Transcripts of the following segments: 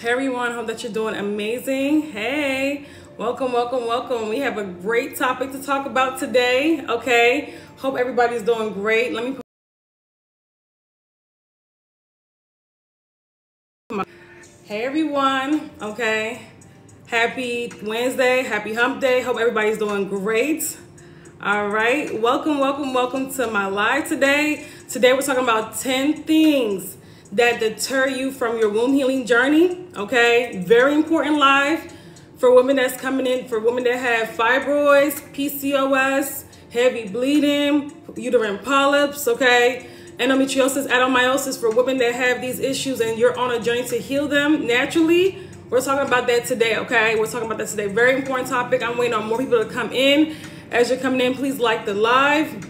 Hey everyone, hope that you're doing amazing. Hey, welcome, welcome, welcome. We have a great topic to talk about today, okay? Hope everybody's doing great. Let me put Hey everyone, okay? Happy Wednesday, happy hump day. Hope everybody's doing great. All right, welcome, welcome, welcome to my live today. Today we're talking about 10 things that deter you from your womb healing journey, okay? Very important live for women that's coming in, for women that have fibroids, PCOS, heavy bleeding, uterine polyps, okay? Endometriosis, adenomyosis, for women that have these issues and you're on a journey to heal them naturally. We're talking about that today, okay? We're talking about that today. Very important topic. I'm waiting on more people to come in. As you're coming in, please like the live,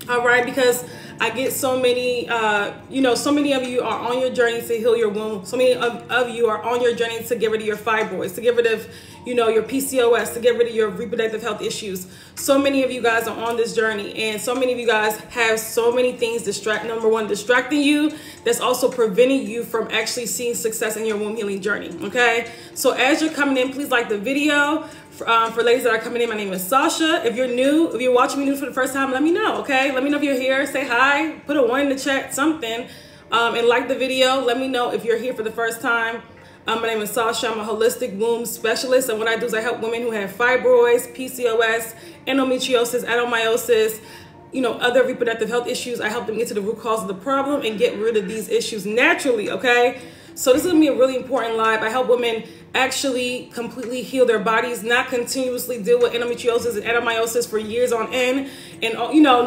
all right? Because I get so many, so many of you are on your journey to heal your womb. So many of you are on your journey to get rid of your fibroids, to get rid of, your PCOS, to get rid of your reproductive health issues. So many of you guys are on this journey, and so many of you guys have so many things distracting you, that's also preventing you from actually seeing success in your womb healing journey, okay? So as you're coming in, please like the video. For ladies that are coming in, my name is Sasha. If you're watching me new for the first time, let me know, okay? Let me know if you're here. Say hi, put a 1 in the chat, something, and like the video. Let me know if you're here for the first time. My name is Sasha. I'm a holistic womb specialist, and what I do is I help women who have fibroids, PCOS, endometriosis, adenomyosis, other reproductive health issues. I help them get to the root cause of the problem and get rid of these issues naturally, okay? So this is gonna be a really important live. I help women actually completely heal their bodies, not continuously deal with endometriosis and adenomyosis for years on end, and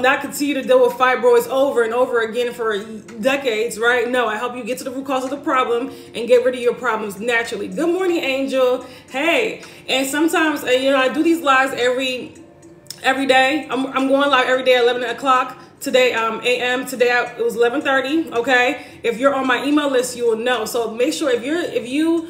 not continue to deal with fibroids over and over again for decades, right? No, I help you get to the root cause of the problem and get rid of your problems naturally. Good morning, Angel. Hey, and sometimes I do these lives every day. I'm going live every day at 11 o'clock. Today, a.m. Today it was 11:30. Okay, if you're on my email list, you will know. So make sure if you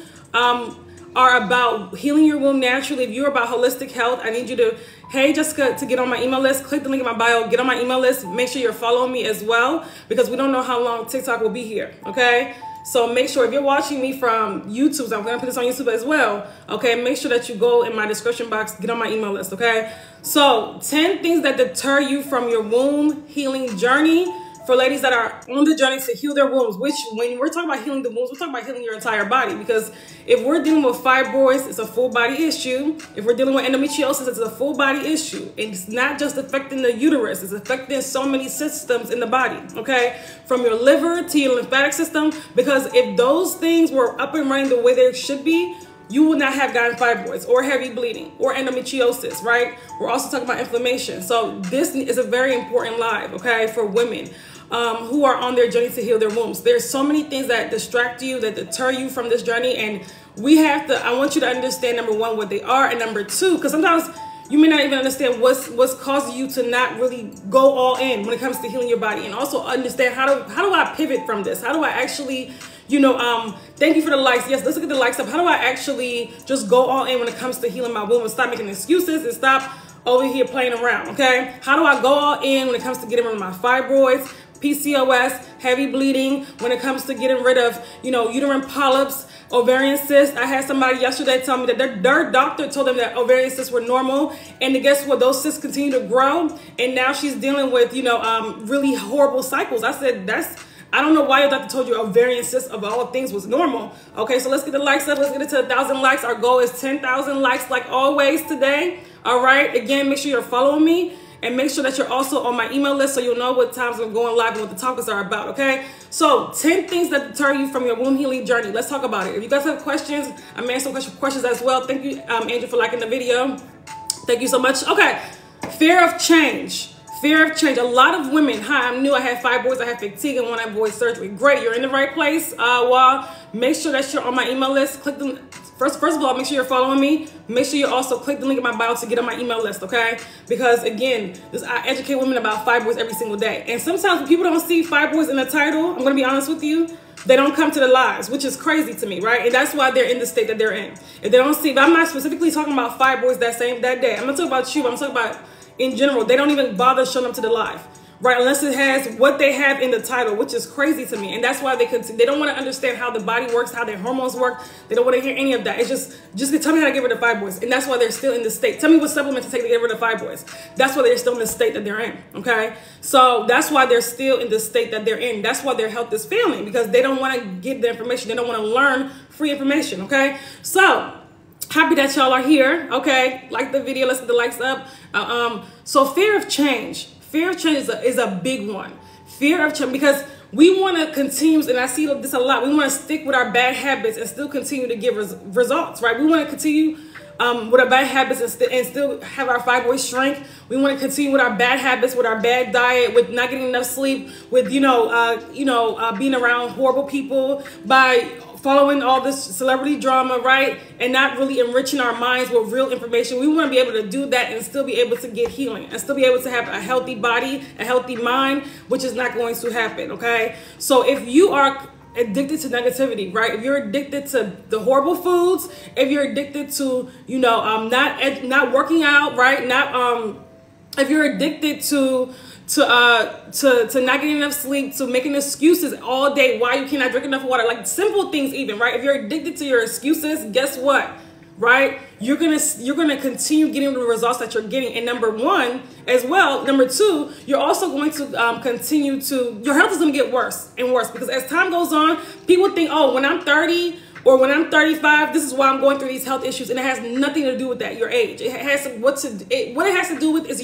are about healing your womb naturally, if you're about holistic health, I need you to, hey Jessica, to get on my email list. Click the link in my bio. Get on my email list. Make sure you're following me as well, because we don't know how long TikTok will be here. Okay. So make sure if you're watching me from YouTube, so I'm going to put this on YouTube as well, okay, make sure that you go in my description box, get on my email list, okay? So 10 things that deter you from your womb healing journey, for ladies that are on the journey to heal their wombs, which when we're talking about healing the wombs, we're talking about healing your entire body, because if we're dealing with fibroids, it's a full body issue. If we're dealing with endometriosis, it's a full body issue. It's not just affecting the uterus, it's affecting so many systems in the body, okay? From your liver to your lymphatic system, because if those things were up and running the way they should be, you would not have gotten fibroids or heavy bleeding or endometriosis, right? We're also talking about inflammation. So this is a very important live, okay, for women who are on their journey to heal their wombs. There's so many things that distract you, that deter you from this journey, and I want you to understand, number one, what they are, and number two, because sometimes you may not even understand what's causing you to not really go all in when it comes to healing your body, and also understand how do I pivot from this? How do I actually, thank you for the likes. Yes, let's look at the likes up. How do I actually just go all in when it comes to healing my womb and stop making excuses and stop over here playing around, okay? How do I go all in when it comes to getting rid of my fibroids, PCOS, heavy bleeding, when it comes to getting rid of, uterine polyps, ovarian cysts? I had somebody yesterday tell me that their doctor told them that ovarian cysts were normal, and guess what? Those cysts continue to grow, and now she's dealing with, really horrible cycles. I said, I don't know why your doctor told you ovarian cysts of all things was normal. Okay, so let's get the likes up. Let's get it to 1,000 likes. Our goal is 10,000 likes like always today. All right, again, make sure you're following me. And make sure that you're also on my email list so you'll know what times I'm going live and what the topics are about, okay? So 10 things that deter you from your womb healing journey. Let's talk about it. If you guys have questions, I'm answering questions as well. Thank you, Andrew, for liking the video. Thank you so much. Okay, fear of change. Fear of change. A lot of women, hi, I'm new, I have fibroids, I have fatigue, and want to avoid surgery. Great, you're in the right place. Make sure that you're on my email list. Click the First of all, make sure you're following me. Make sure you also click the link in my bio to get on my email list, okay? Because again, I educate women about fibroids every single day. And sometimes when people don't see fibroids in the title, I'm gonna be honest with you, they don't come to the lives, which is crazy to me, right? And that's why they're in the state that they're in. If they don't see, but I'm not specifically talking about fibroids that day. I'm gonna talk about you, I'm talking about in general. They don't even bother showing up to the live. right? Unless it has what they have in the title, which is crazy to me. And that's why they don't want to understand how the body works, how their hormones work. They don't want to hear any of that. It's just tell me how to get rid of fibroids. And that's why they're still in the state. Tell me what supplements to take to get rid of fibroids. That's why they're still in the state that they're in, okay? So that's why they're still in the state that they're in. That's why their health is failing, because they don't want to get the information. They don't want to learn free information, okay? So happy that y'all are here, okay? Like the video, let's get the likes up. So fear of change. Fear of change is a big one. Fear of change, because we want to continue, and I see this a lot, we want to stick with our bad habits and still continue to get results, right? We want to continue with our bad habits and still have our fibroids shrink. We want to continue with our bad habits, with our bad diet, with not getting enough sleep, with being around horrible people, by following all this celebrity drama, right? And not really enriching our minds with real information. We want to be able to do that and still be able to get healing and still be able to have a healthy body, a healthy mind, which is not going to happen, okay? So if you are addicted to negativity, right? If you're addicted to the horrible foods, if you're addicted to, not working out, right? If you're addicted to not getting enough sleep, to making excuses all day why you cannot drink enough water, like simple things even, right? If you're addicted to your excuses, guess what? Right? You're gonna continue getting the results that you're getting. And number one, as well, number two, you're also going to your health is gonna get worse and worse, because as time goes on, people think, oh, when I'm 30 or when I'm 35, this is why I'm going through these health issues, and it has nothing to do with that. Your age. It has what it has to do with is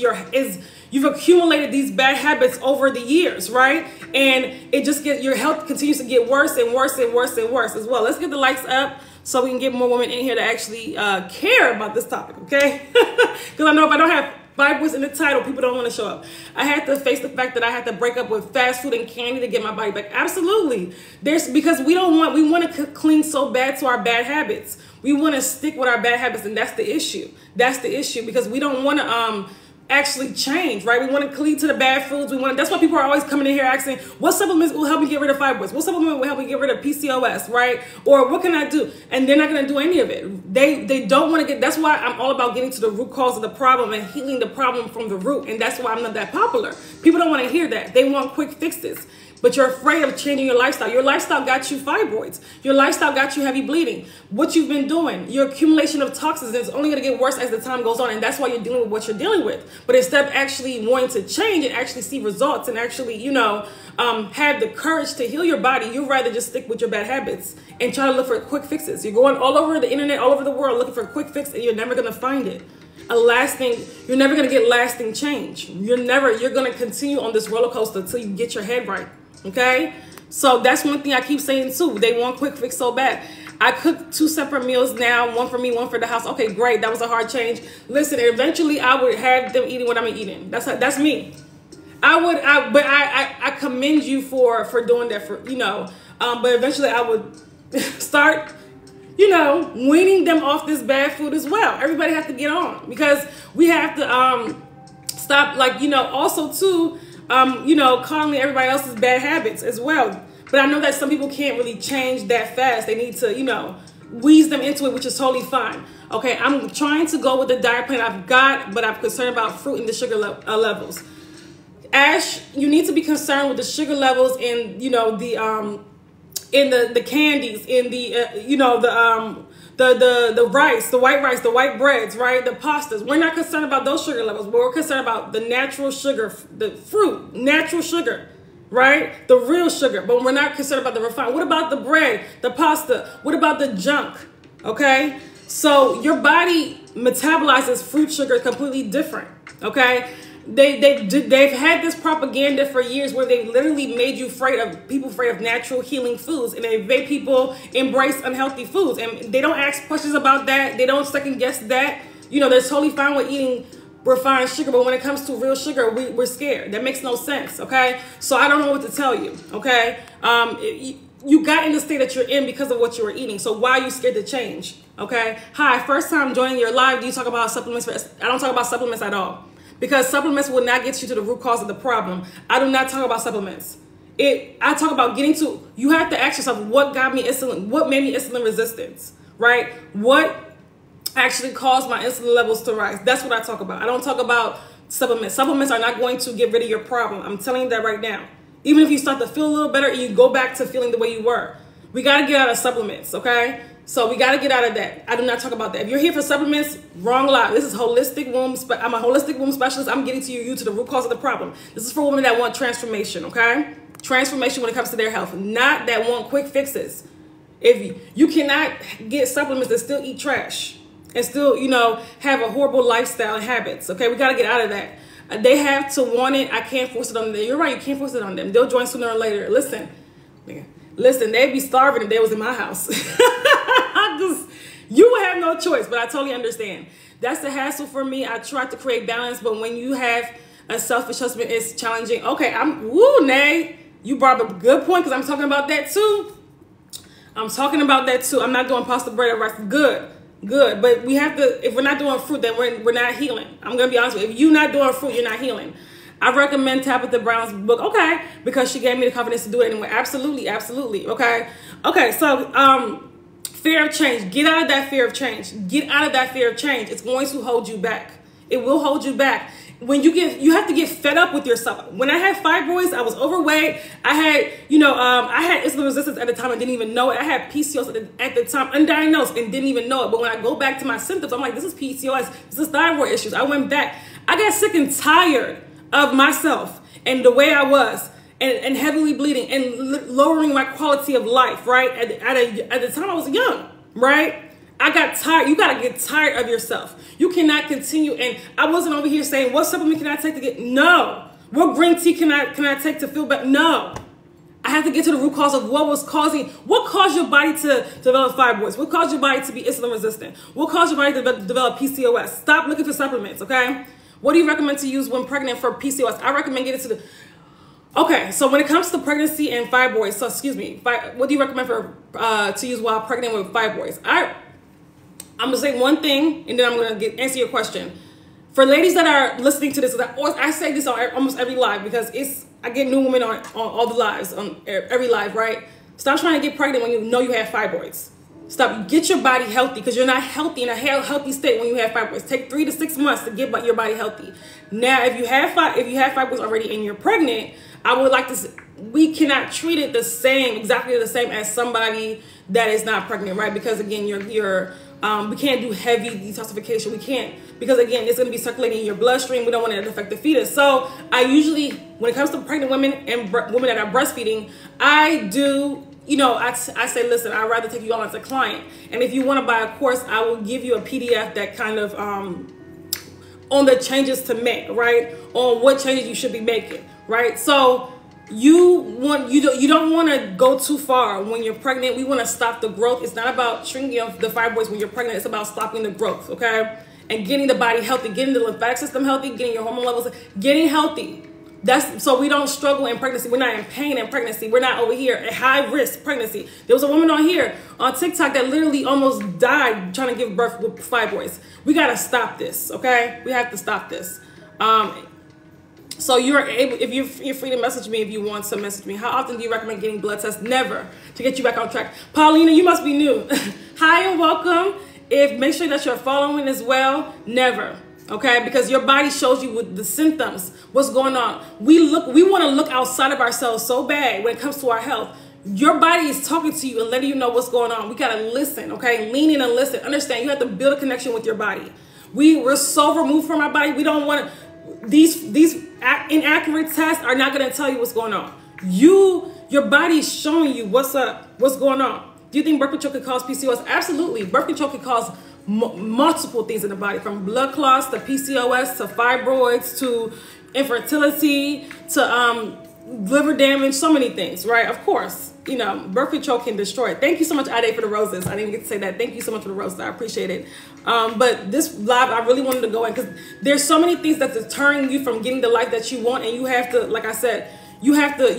you've accumulated these bad habits over the years, right? And it just your health continues to get worse and worse and worse and worse as well. Let's get the likes up so we can get more women in here to actually care about this topic, okay? Because I know if I don't have fibroids in the title, people don't want to show up. I had to face the fact that I had to break up with fast food and candy to get my body back. Absolutely. Because we want to cling so bad to our bad habits. We want to stick with our bad habits, and that's the issue. That's the issue, because we don't want to actually change, right? We want to cleave to the bad foods. That's why people are always coming in here asking, what supplements will help me get rid of fibroids? What supplement will help me get rid of PCOS, right? Or what can I do? And they're not going to do any of it. They don't want to get, that's why I'm all about getting to the root cause of the problem and healing the problem from the root. And that's why I'm not that popular. People don't want to hear that. They want quick fixes. But you're afraid of changing your lifestyle. Your lifestyle got you fibroids. Your lifestyle got you heavy bleeding. What you've been doing, your accumulation of toxins is only going to get worse as the time goes on. And that's why you're dealing with what you're dealing with. But instead of actually wanting to change and actually see results and actually, have the courage to heal your body, you'd rather just stick with your bad habits and try to look for quick fixes. You're going all over the internet, all over the world, looking for a quick fix, and you're never going to find it. You're never going to get lasting change. You're going to continue on this roller coaster until you get your head right. Okay, so that's one thing I keep saying too. They want quick fix so bad. I cook 2 separate meals now, one for me, one for the house. Okay, great. That was a hard change. Listen, eventually I would have them eating what I'm eating. That's me. But I commend you for doing that but eventually I would start, weaning them off this bad food as well. Everybody has to get on, because we have to stop, also too, calling everybody else's bad habits as well. But I know that some people can't really change that fast. They need to, wheeze them into it, which is totally fine. Okay, I'm trying to go with the diet plan I've got, but I'm concerned about fruit and the sugar levels. Ash, you need to be concerned with the sugar levels in, the candies, in the rice, the white rice, the white breads, right? The pastas. We're not concerned about those sugar levels, but we're concerned about the natural sugar, the fruit, natural sugar, right? The real sugar, but we're not concerned about the refined. What about the bread, the pasta? What about the junk? Okay? So your body metabolizes fruit sugar completely different, okay? They've had this propaganda for years where they literally made people afraid of natural healing foods, and they made people embrace unhealthy foods, and they don't ask questions about that. They don't second guess that. They're totally fine with eating refined sugar, but when it comes to real sugar, we're scared. That makes no sense. Okay, so I don't know what to tell you. Okay, you got in the state that you're in because of what you were eating. So why are you scared to change? Okay, hi, first time joining your live. Do you talk about supplements? I don't talk about supplements at all. Because supplements will not get you to the root cause of the problem. I do not talk about supplements. I talk about you have to ask yourself, what got me insulin? What made me insulin resistant, right? What actually caused my insulin levels to rise? That's what I talk about. I don't talk about supplements. Supplements are not going to get rid of your problem. I'm telling you that right now. Even if you start to feel a little better and you go back to feeling the way you were, we got to get out of supplements, okay? So we got to get out of that. I do not talk about that. If you're here for supplements, wrong lot. This is holistic womb. I'm a holistic womb specialist. I'm getting to you to the root cause of the problem. This is for women that want transformation, okay? Transformation when it comes to their health, not that want quick fixes. If you cannot get supplements and still eat trash and still, you know, have a horrible lifestyle and habits, okay? We got to get out of that. They have to want it. I can't force it on them. You're right. You can't force it on them. They'll join sooner or later. Listen, they'd be starving if they was in my house. You would have no choice, but I totally understand. That's the hassle for me. I try to create balance, but when you have a selfish husband, it's challenging. Okay, Nay, you brought up a good point because I'm talking about that too. I'm not doing pasta, bread, or rice. Good. But we have to, if we're not doing fruit, then we're not healing. I'm going to be honest with you. If you're not doing fruit, you're not healing. I recommend Tabitha Brown's book, okay, because she gave me the confidence to do it anyway. Absolutely, okay. Okay, so fear of change. Get out of that fear of change. It's going to hold you back. It will hold you back. When you have to get fed up with yourself. When I had fibroids, I was overweight. I had, I had insulin resistance at the time. I didn't even know it. I had PCOS at the time, undiagnosed, and didn't even know it. But when I go back to my symptoms, I'm like, this is PCOS. This is thyroid issues. I went back. I got sick and tired of myself and the way I was, and heavily bleeding and lowering my quality of life, right? At the time I was young, right? I got tired. You got to get tired of yourself. You cannot continue. And I wasn't over here saying, what supplement can I take to get, no. What green tea can I take to feel better? No. I have to get to the root cause of what caused your body to develop fibroids? What caused your body to be insulin resistant? What caused your body to develop PCOS? Stop looking for supplements, okay? What do you recommend to use when pregnant for PCOS? I recommend getting to the... Okay, so when it comes to pregnancy and fibroids, what do you recommend to use while pregnant with fibroids? I'm going to say one thing, and then I'm going to answer your question. For ladies that are listening to this, I say this on almost every live because I get new women on all the lives, on every live, right? Stop trying to get pregnant when you know you have fibroids. Stop. Get your body healthy because you're not healthy in a healthy state when you have fibroids. Take 3 to 6 months to get your body healthy. Now, if you have fibroids already and you're pregnant, I would like to. We cannot treat it exactly the same as somebody that is not pregnant, right? Because again, we can't do heavy detoxification. We can't, because again, it's going to be circulating in your bloodstream. We don't want it to affect the fetus. So I usually, when it comes to pregnant women and women that are breastfeeding, I do. I say, listen, I'd rather take you on as a client. And if you want to buy a course, I will give you a PDF that kind of on the changes to make, right? On what changes you should be making, right? So you don't want to go too far when you're pregnant. We want to stop the growth. It's not about shrinking the fibroids when you're pregnant. It's about stopping the growth, okay? And getting the body healthy, getting the lymphatic system healthy, getting your hormone levels, getting healthy. That's so we don't struggle in pregnancy. We're not in pain in pregnancy. We're not over here at high risk pregnancy. There was a woman on here on TikTok that literally almost died trying to give birth with fibroids. We got to stop this, okay? We have to stop this. So you're able, if you're free to message me if you want to message me. How often do you recommend getting blood tests? Never, to get you back on track. Paulina, you must be new. Hi and welcome. Make sure that you're following as well. Never. Okay, because your body shows you with the symptoms, what's going on. We want to look outside of ourselves so bad when it comes to our health. Your body is talking to you and letting you know what's going on. We got to listen, okay? Lean in and listen. Understand, you have to build a connection with your body. We're so removed from our body. We don't want to, these inaccurate tests are not going to tell you what's going on. Your body is showing you what's up, what's going on. Do you think birth control could cause PCOS? Absolutely. Birth control could cause multiple things in the body, from blood clots to PCOS to fibroids to infertility to liver damage, so many things, right? Of course, birth control can destroy it. Thank you so much, Ade, for the roses. I didn't get to say that. Thank you so much for the roses. I appreciate it. But this live, I really wanted to go in because there's so many things that's deterring you from getting the life that you want, and you have to, like I said, you have to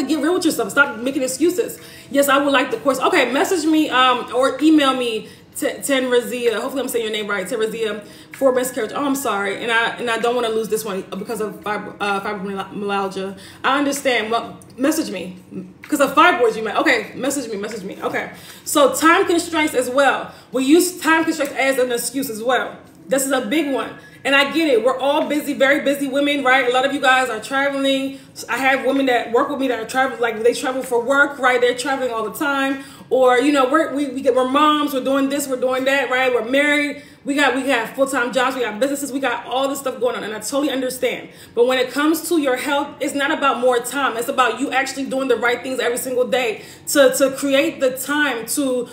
get real with yourself. Stop making excuses. Yes, I would like the course. Okay, message me or email me. Tenrazia, hopefully I'm saying your name right. Tenrazia for miscarriage. Oh, I'm sorry, and I don't want to lose this one because of fibromyalgia. I understand. Well, message me because of fibroids. You might. Okay, message me. Okay, so time constraints as well. We use time constraints as an excuse as well. This is a big one. And I get it. We're all busy, very busy women, right? A lot of you guys are traveling. I have women that work with me that are traveling, like they travel for work, right? They're traveling all the time. Or, you know, we're moms, we're doing this, we're doing that, right? We're married. We got full-time jobs, we got businesses, we got all this stuff going on, and I totally understand. But when it comes to your health, it's not about more time. It's about you actually doing the right things every single day to create the time to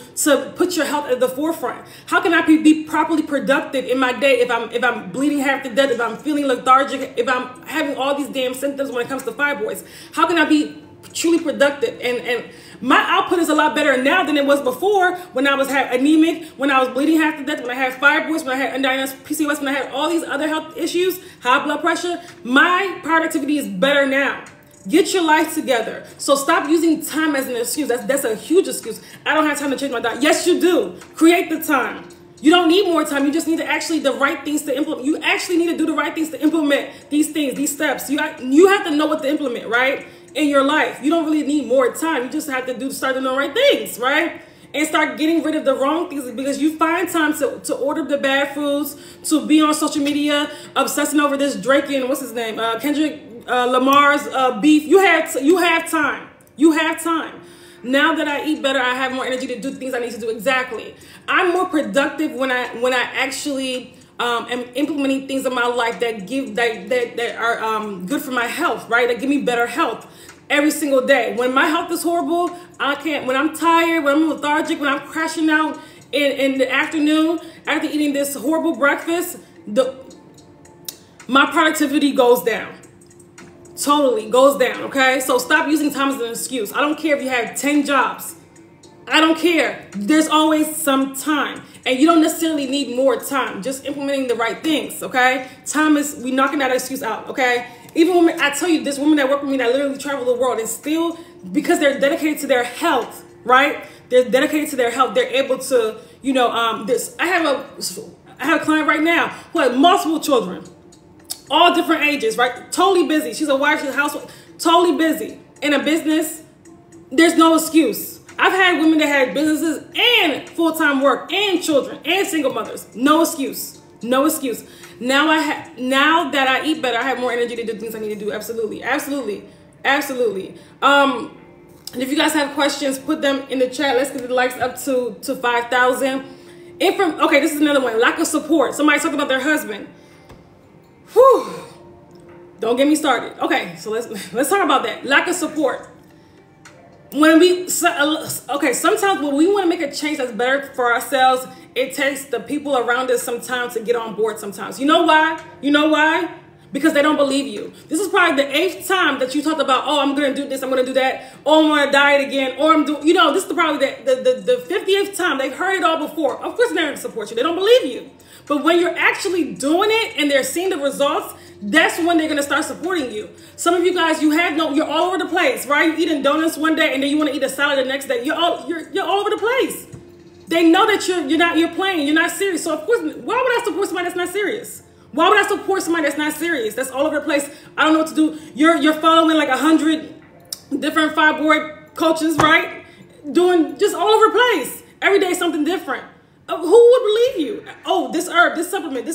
put your health at the forefront. How can I be properly productive in my day if I'm bleeding half to death, if I'm feeling lethargic, if I'm having all these damn symptoms when it comes to fibroids? How can I be truly productive? And my output is a lot better now than it was before, when I was anemic, when I was bleeding half to death, when I had fibroids, when I had undiagnosed PCOS, when I had all these other health issues, high blood pressure. My productivity is better now. Get your life together. So stop using time as an excuse. That's a huge excuse. I don't have time to change my diet. Yes, you do. Create the time. You don't need more time. You just need to actually the right things to implement. You actually need to do the right things to implement these things, these steps. You have to know what to implement, right? In your life. You don't really need more time. You just have to start doing the right things, right? And start getting rid of the wrong things, because you find time to order the bad foods, to be on social media, obsessing over this Drake and what's his name? Kendrick Lamar's beef. You have time. You have time. Now that I eat better, I have more energy to do things I need to do. Exactly. I'm more productive when I actually am implementing things in my life that are good for my health, right? That give me better health every single day. When my health is horrible, when I'm tired, when I'm lethargic, when I'm crashing out in the afternoon after eating this horrible breakfast, my productivity goes down. Totally goes down, okay? So stop using time as an excuse. I don't care if you have 10 jobs. I don't care. There's always some time. And you don't necessarily need more time. Just implementing the right things, okay? We knocking that excuse out, okay? Even women, I tell you, there's women that work with me that literally travel the world, and still, because they're dedicated to their health, right? They're dedicated to their health. They're able to, you know, I have a client right now who has multiple children, all different ages, right? Totally busy. She's a wife, she's a housewife, totally busy. In a business, there's no excuse. I've had women that had businesses and full-time work and children and single mothers. No excuse. No excuse. Now that I eat better, I have more energy to do things I need to do. Absolutely. Absolutely. Absolutely. And if you guys have questions, put them in the chat. Let's get the likes up to 5,000. Okay, this is another one. Lack of support. Somebody talked about their husband. Whew. Don't get me started. Okay, so let's talk about that. Lack of support. Sometimes when we want to make a change that's better for ourselves, it takes the people around us some time to get on board sometimes. You know why? You know why? Because they don't believe you. This is probably the 8th time that you talked about, oh, I'm going to do this, I'm going to do that, or I'm going to diet again, or this is probably the 50th time. They've heard it all before. Of course they're going to support you. They don't believe you. But when you're actually doing it and they're seeing the results, that's when they're going to start supporting you. Some of you guys, you're all over the place, right? You're eating donuts one day and then you want to eat a salad the next day. You're all over the place. They know that you're playing, you're not serious. So of course, why would I support somebody that's not serious? Why would I support somebody that's not serious? That's all over the place. I don't know what to do. You're following like 100 different fibroid coaches, right? Doing just all over the place. Every day something different. Who would believe you? Oh, this herb, this supplement,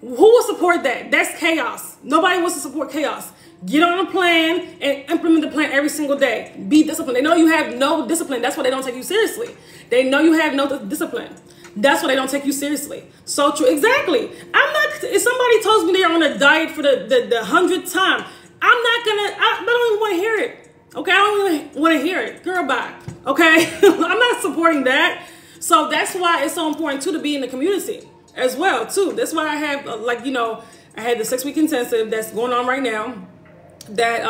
who will support that? That's chaos. Nobody wants to support chaos. Get on a plan and implement the plan every single day. Be disciplined. They know you have no discipline. That's why they don't take you seriously. They know you have no discipline. That's why they don't take you seriously. So true. Exactly. If somebody tells me they're on a diet for the 100th time, I don't even want to hear it. Okay? I don't even want to hear it. Girl, bye. Okay? I'm not supporting that. So that's why it's so important too to be in the community as well too. That's why I have I had the 6-week intensive that's going on right now. That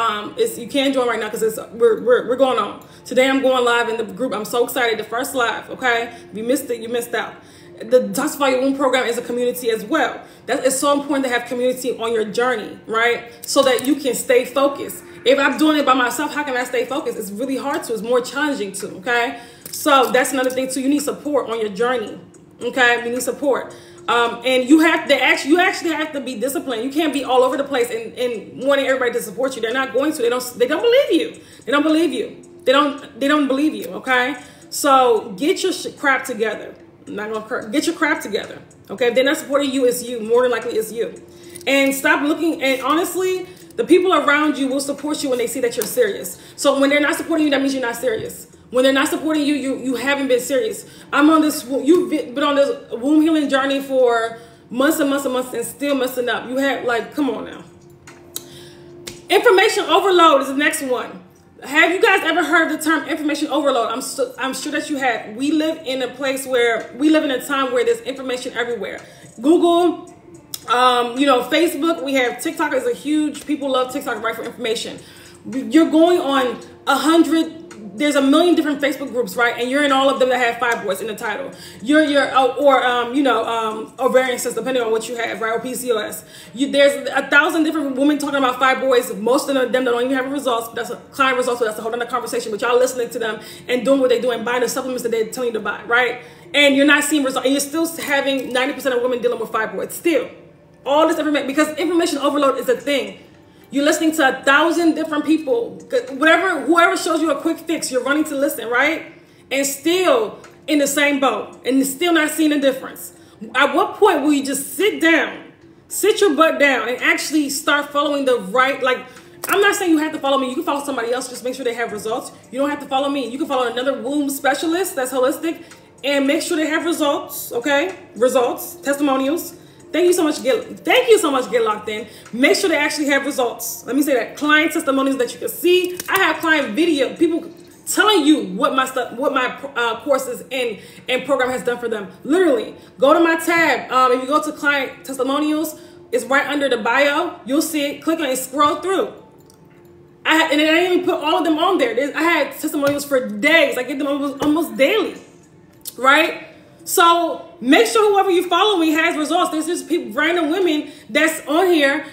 you can't join right now because we're going on. Today I'm going live in the group. I'm so excited. The first live, okay? If you missed it, you missed out. The Detoxify Your Womb program is a community as well. It's so important to have community on your journey, right? So that you can stay focused. If I'm doing it by myself, how can I stay focused? It's really hard to. It's more challenging to, okay? So that's another thing too. You need support on your journey, okay? You need support. And you actually have to be disciplined. You can't be all over the place and wanting everybody to support you. They're not going to. They don't believe you. They don't believe you. They don't believe you. Okay. So get your crap together. I'm not gonna get your crap together. Okay, if they're not supporting you, it's you. More than likely, it's you. And stop looking. And honestly, the people around you will support you when they see that you're serious. So when they're not supporting you, that means you're not serious. When they're not supporting you, you haven't been serious. You've been on this womb healing journey for months and months and months and still messing up. You have, like, come on now. Information overload is the next one. Have you guys ever heard the term information overload? I'm sure that you have. We live in a time where there's information everywhere. Google, Facebook, we have TikTok is a huge, people love TikTok, right, for information. You're going on there's a million different Facebook groups, right? And you're in all of them that have fibroids in the title. Ovarian cyst, depending on what you have, right? Or PCOS. There's 1,000 different women talking about fibroids. Most of them don't even have results. That's a client results, so that's a whole other conversation. But y'all listening to them and doing what they're doing, buying the supplements that they're telling you to buy, right? And you're not seeing results. And you're still having 90% of women dealing with fibroids. Still, all this information, because information overload is a thing. You're listening to 1,000 different people. Whoever shows you a quick fix, you're running to listen, right? And still in the same boat and still not seeing a difference. At what point will you just sit your butt down and actually start following the right, like, I'm not saying you have to follow me. You can follow somebody else. Just make sure they have results. You don't have to follow me. You can follow another womb specialist that's holistic and make sure they have results, okay? Results, testimonials. Thank you so much. Get locked in. Make sure they actually have results. Let me say that. Client testimonials that you can see. I have client video, people telling you what my courses and program has done for them. Literally, go to my tab. If you go to client testimonials, it's right under the bio. You'll see it. Click on it. Scroll through. I didn't even put all of them on there. I had testimonials for days. I get them almost daily, right? So make sure whoever you follow me has results. There's just random women that's on here.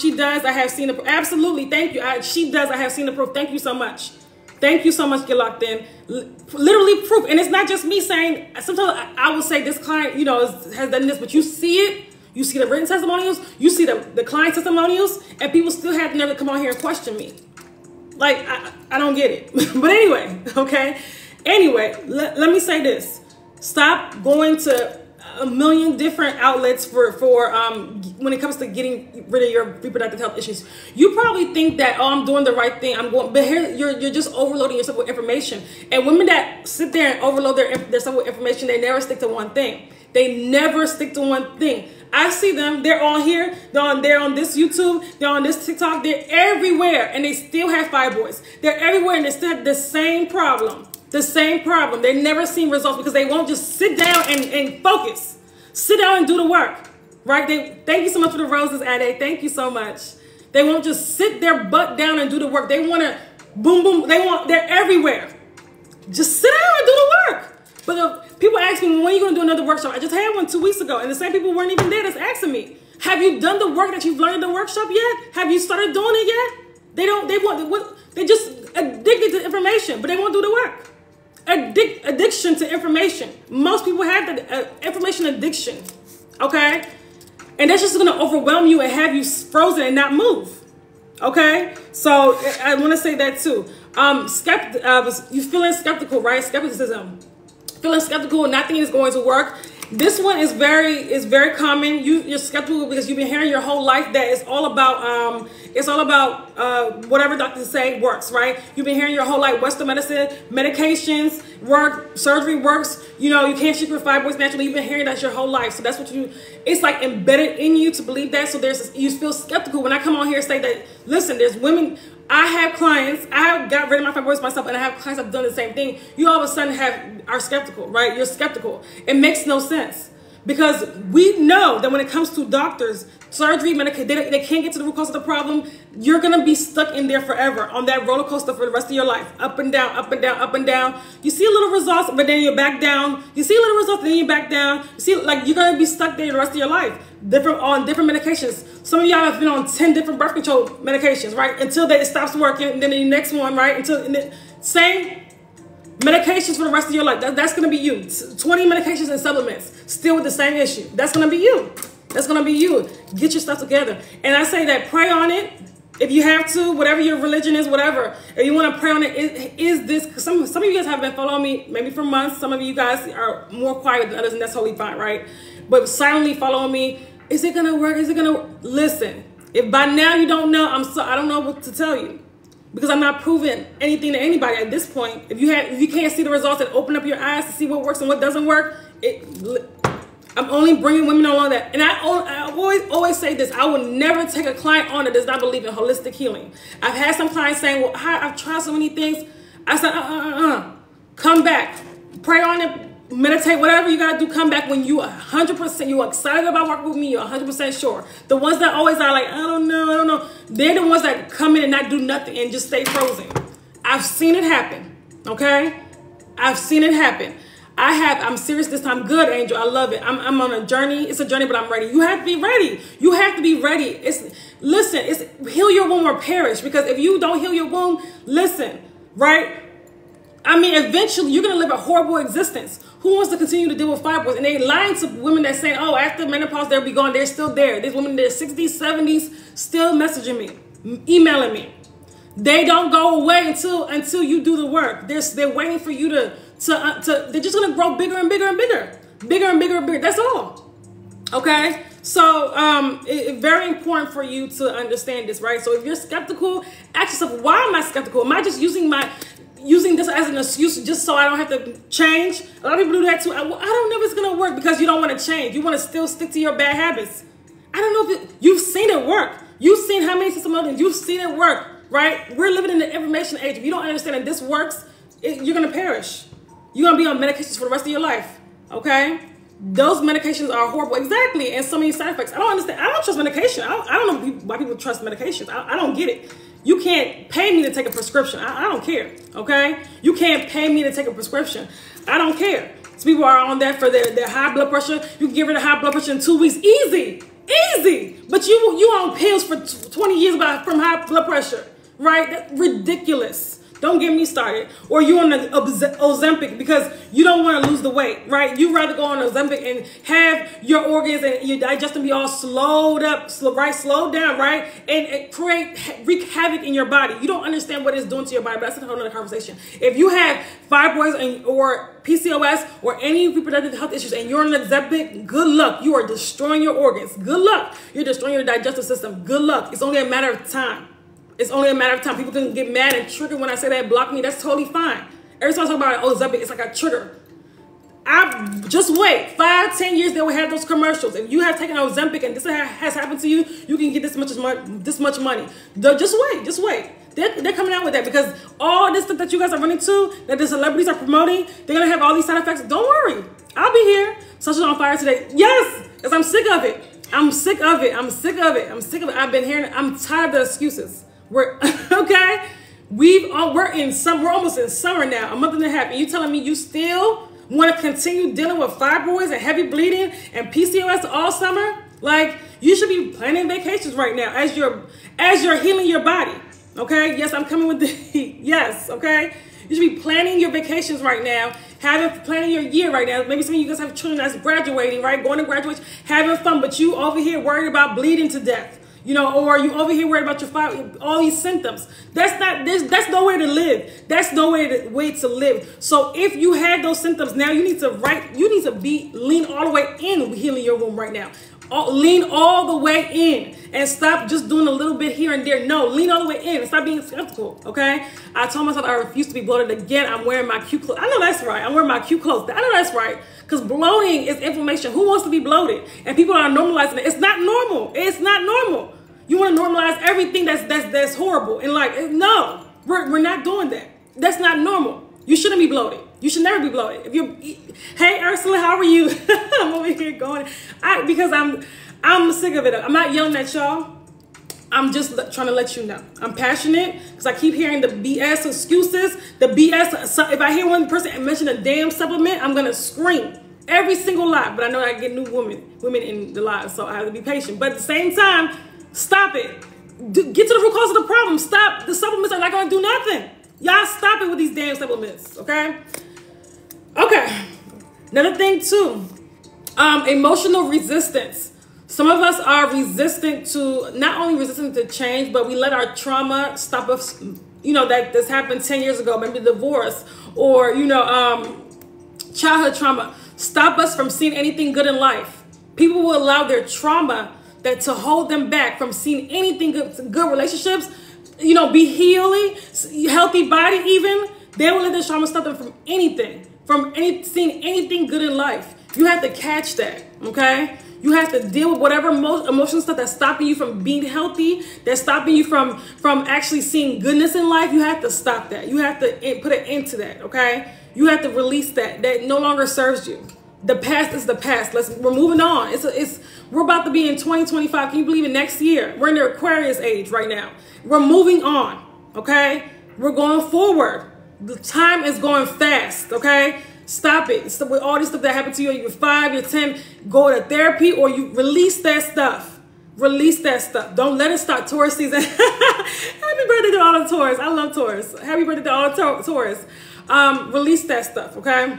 She does. I have seen the proof. Absolutely. Thank you. She does. I have seen the proof. Thank you so much. Thank you so much. Get locked in. Literally proof. And it's not just me saying. Sometimes I would say this client, has done this, but you see it. You see the written testimonials. You see the client testimonials, and people still have to never come on here and question me. Like I don't get it. But anyway, okay. Anyway, let me say this. Stop going to a million different outlets for when it comes to getting rid of your reproductive health issues. You probably think that, oh, I'm doing the right thing. But here you're just overloading yourself with information. And women that sit there and overload themselves with information, they never stick to one thing. They never stick to one thing. I see them. They're on here. They're on this YouTube. They're on this TikTok. They're everywhere, and they still have fibroids. They're everywhere, and they still have the same problem. The same problem. They never seen results because they won't just sit down and focus. Sit down and do the work, right? Thank you so much for the roses, Ade. Thank you so much. They won't just sit their butt down and do the work. They want to boom, boom. They're everywhere. Just sit down and do the work. But people ask me, when are you going to do another workshop? I just had one 2 weeks ago, and the same people weren't even there that's asking me, have you done the work that you've learned in the workshop yet? Have you started doing it yet? They're just addicted to information, but they won't do the work. Addiction to information. Most people have the information addiction, okay? And that's just going to overwhelm you and have you frozen and not move, okay? So I want to say that too. You feeling skeptical, right? Skepticism. Feeling skeptical and not thinking it's going to work. This one is very common. You're skeptical because you've been hearing your whole life that it's all about whatever doctors say works, right? You've been hearing your whole life Western medicine, medications work, surgery works. You can't treat your fibroids naturally. You've been hearing that your whole life, so that's what it's like embedded in you to believe that. So you feel skeptical when I come on here and say that. Listen, there's women. I have clients. I have got rid of my fibroids myself, and I have clients that have done the same thing. You all of a sudden are skeptical, right? You're skeptical. It makes no sense because we know that when it comes to doctors, surgery, medication, they can't get to the root cause of the problem. You're gonna be stuck in there forever on that roller coaster for the rest of your life, up and down, up and down, up and down. You see a little results, but then you're back down. You see a little results, and then you're back down. You see, like, you're gonna be stuck there the rest of your life. On different medications. Some of y'all have been on 10 different birth control medications, right? Until it stops working, and then the next one, right? Same medications for the rest of your life. That's going to be you. 20 medications and supplements, still with the same issue. That's going to be you. That's going to be you. Get your stuff together. And I say that pray on it. If you have to, whatever your religion is, whatever, if you want to pray on it, is this, because some of you guys have been following me maybe for months. Some of you guys are more quiet than others, and that's totally fine, right? But silently following me, is it going to work? Is it going to, listen, if by now you don't know, I don't know what to tell you, because I'm not proving anything to anybody at this point. If you can't see the results and open up your eyes to see what works and what doesn't work, I'm only bringing women along that. And I always say this. I will never take a client on that does not believe in holistic healing. I've had some clients saying, well, I've tried so many things. I said, come back. Pray on it. Meditate. Whatever you got to do, come back when you 100%, you're excited about working with me. You're 100% sure. The ones that always are like, I don't know. They're the ones that come in and not do nothing and just stay frozen. I've seen it happen. Okay? I've seen it happen. I'm serious this time. Good, Angel. I love it. I'm on a journey. It's a journey, but I'm ready. You have to be ready. You have to be ready. Listen, heal your womb or perish. Because if you don't heal your womb, listen, right? I mean, eventually you're going to live a horrible existence. Who wants to continue to deal with fibroids? And they lying to women that say, oh, after menopause, they'll be gone. They're still there. There's women in their 60s, 70s still messaging me, emailing me. They don't go away until you do the work. They're waiting for you to they're just going to grow bigger and bigger and bigger. Bigger and bigger and bigger. That's all. Okay? So it's very important for you to understand this, right? So if you're skeptical, ask yourself, why am I skeptical? Am I just using this as an excuse just so I don't have to change? A lot of people do that too. I don't know if it's going to work because you don't want to change. You want to still stick to your bad habits. I don't know if you've seen it work. You've seen how many system modeling. You've seen it work, right? We're living in the information age. If you don't understand that this works, you're going to perish. You're going to be on medications for the rest of your life, okay? Those medications are horrible. Exactly, and so many side effects. I don't understand. I don't trust medication. I don't know why people trust medications. I don't get it. You can't pay me to take a prescription. I don't care, okay? You can't pay me to take a prescription. I don't care. So people are on that for their high blood pressure. You can get rid of high blood pressure in 2 weeks. Easy. But you on pills for 20 years from high blood pressure, right? That's ridiculous. Don't get me started. Or you on the Ozempic because you don't want to lose the weight, right? You'd rather go on Ozempic and have your organs and your digestion be all slowed down, right? And wreak havoc in your body. You don't understand what it's doing to your body, but that's a whole other conversation. If you have fibroids or PCOS or any reproductive health issues and you're on Ozempic, good luck. You are destroying your organs. Good luck. You're destroying your digestive system. Good luck. It's only a matter of time. It's only a matter of time. People can get mad and trigger when I say that, block me. That's totally fine. Every time I talk about Ozempic, it's like a trigger. Just wait. 5, 10 years, they will have those commercials. If you have taken Ozempic and this has happened to you, you can get this much money. Just wait. They're coming out with that because all this stuff that you guys are running to, that the celebrities are promoting, they're going to have all these side effects. Don't worry. I'll be here. Social on fire today. Yes, because I'm sick of it. I'm sick of it. I've been hearing it. I'm tired of the excuses. We're okay. We're almost in summer now, a month and a half, and you telling me you still want to continue dealing with fibroids and heavy bleeding and PCOS all summer? Like, you should be planning vacations right now as you're healing your body. Okay? Yes, I'm coming with the heat. Yes, okay? You should be planning your vacations right now, planning your year right now. Maybe some of you guys have children that's graduating, right? Going to graduation, having fun, but you over here worried about bleeding to death. You know, or you over here worried about all these symptoms. That's no way to live. That's no way to live. So if you have those symptoms now, you need to lean all the way in healing your womb right now. Lean all the way in and stop just doing a little bit here and there. No, lean all the way in and stop being skeptical, okay? I told myself I refuse to be bloated again. I'm wearing my cute clothes. I know that's right. I'm wearing my cute clothes. I know that's right. Because bloating is inflammation. Who wants to be bloated? And people are normalizing it. It's not normal. It's not normal. You want to normalize everything that's horrible. And like, no, we're not doing that. That's not normal. You shouldn't be bloated. You should never be bloated. Hey, Ursula, how are you? I'm over here going, because I'm sick of it. I'm not yelling at y'all. I'm just trying to let you know. I'm passionate because I keep hearing the BS excuses, the BS. So if I hear one person mention a damn supplement, I'm going to scream every single live. But I know I get new women in the live, so I have to be patient. But at the same time, stop it. Get to the root cause of the problem. Stop. The supplements are not going to do nothing. Y'all stop it with these damn supplements, okay? Okay. Another thing, too. Emotional resistance. Some of us are resistant to, not only resistant to change, but we let our trauma stop us, you know, that this happened 10 years ago, maybe divorce or, you know, childhood trauma, stop us from seeing anything good in life. People will allow their trauma that to hold them back from seeing anything good relationships, you know, be healing, healthy body even. They will let their trauma stop them from anything, seeing anything good in life. You have to catch that, okay? You have to deal with whatever emotional stuff that's stopping you from being healthy, that's stopping you from actually seeing goodness in life. You have to stop that. You have to put an end to that, okay? You have to release that no longer serves you. The past is the past. We're moving on. We're about to be in 2025. Can you believe it? Next year. We're in the Aquarius age right now. We're moving on, okay? We're going forward. The time is going fast, okay? Stop it. Stop with all this stuff that happened to you. You're 5, you're 10. Go to therapy or you release that stuff. Release that stuff. Don't let it stop Taurus season. Happy birthday to all the Taurus. I love Taurus. Happy birthday to all the Taurus. Release that stuff, okay?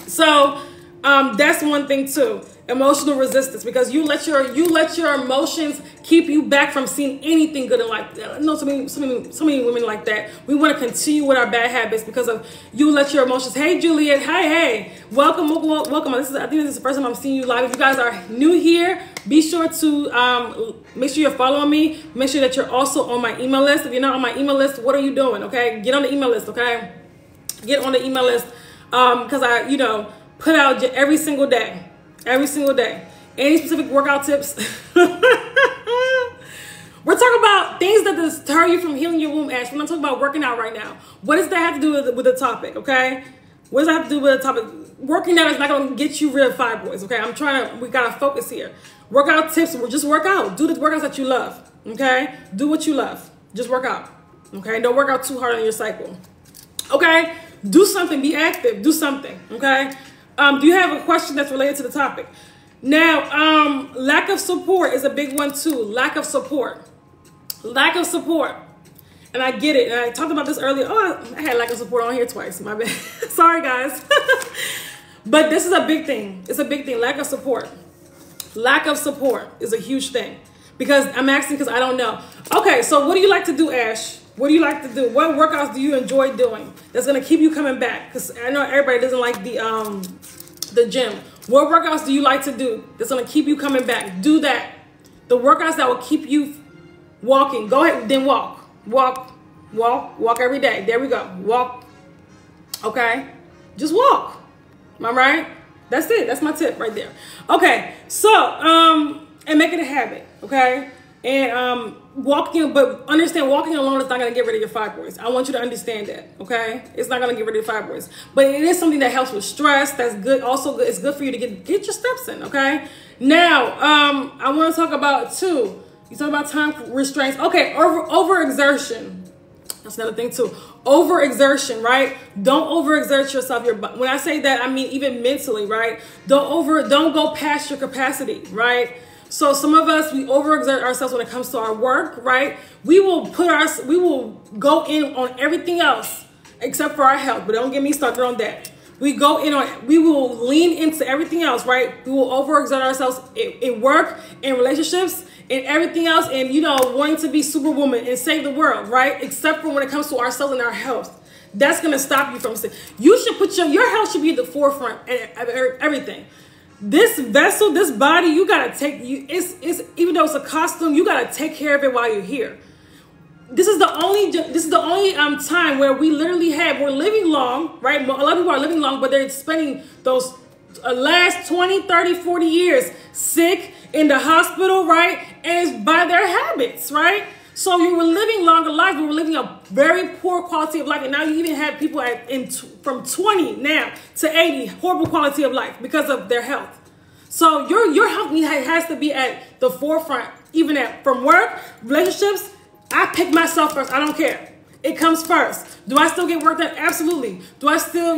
So that's one thing too. Emotional resistance, because you let your emotions keep you back from seeing anything good in life. I know so many women like that. We want to continue with our bad habits because of you let your emotions. Hey Juliet, hey, welcome. I think this is the first time I'm seeing you live. If you guys are new here, be sure to make sure you're following me. Make sure that you're also on my email list. If you're not on my email list, what are you doing? Okay, get on the email list. Okay, get on the email list because I, you know, put out every single day. Every single day. Any specific workout tips? We're talking about things that deter you from healing your womb, Ash. We're not talking about working out right now. What does that have to do with the topic, okay? What does that have to do with the topic? Working out is not going to get you rid of fibroids, okay? We got to focus here. Workout tips, just work out. Do the workouts that you love, okay? Do what you love. Just work out, okay? Don't work out too hard on your cycle, okay? Do something. Be active. Do something, okay? Do you have a question that's related to the topic? Now, lack of support is a big one too. Lack of support. Lack of support. And I get it. And I talked about this earlier. Oh, I had lack of support on here twice. My bad. Sorry, guys. But this is a big thing. It's a big thing. Lack of support. Lack of support is a huge thing. Because I'm asking because I don't know. Okay, so what do you like to do, Ash? What do you like to do? What workouts do you enjoy doing that's going to keep you coming back? Because I know everybody doesn't like the gym. What workouts do you like to do that's going to keep you coming back? Do that. The workouts that will keep you walking. Go ahead, then walk. Walk every day. There we go. Walk. Okay? Just walk. Am I right? That's it. That's my tip right there. Okay. So, and make it a habit. Okay? And walking, but understand walking alone is not going to get rid of your fibroids. I want you to understand that, okay? It's not going to get rid of your fibroids. But it is something that helps with stress. That's good. Also, it's good for you to get your steps in, okay? Now, I want to talk about, too, you talk about time restraints. Okay, overexertion. That's another thing, too. Overexertion, right? Don't overexert yourself. When I say that, I mean even mentally, right? Don't go past your capacity, right? So some of us, we overexert ourselves when it comes to our work, right? We will go in on everything else except for our health, but don't get me started on that. We will lean into everything else, right? We will overexert ourselves in work, in relationships, in everything else, and, you know, wanting to be superwoman and save the world, right? Except for when it comes to ourselves and our health. That's going to stop you from saying, you should put your health should be at the forefront of everything. This vessel, this body, you gotta take it's even though it's a costume, you gotta take care of it while you're here. This is the only time where we're living long, right? A lot of people are living long, but they're spending those last 20, 30, 40 years sick in the hospital, right? And it's by their habits, right? So you were living longer lives, but we're living a very poor quality of life. And now you even have people from 20 now to 80, horrible quality of life because of their health. So your health has to be at the forefront, even from work, relationships. I pick myself first. I don't care. It comes first. Do I still get work done? Absolutely. Do I still,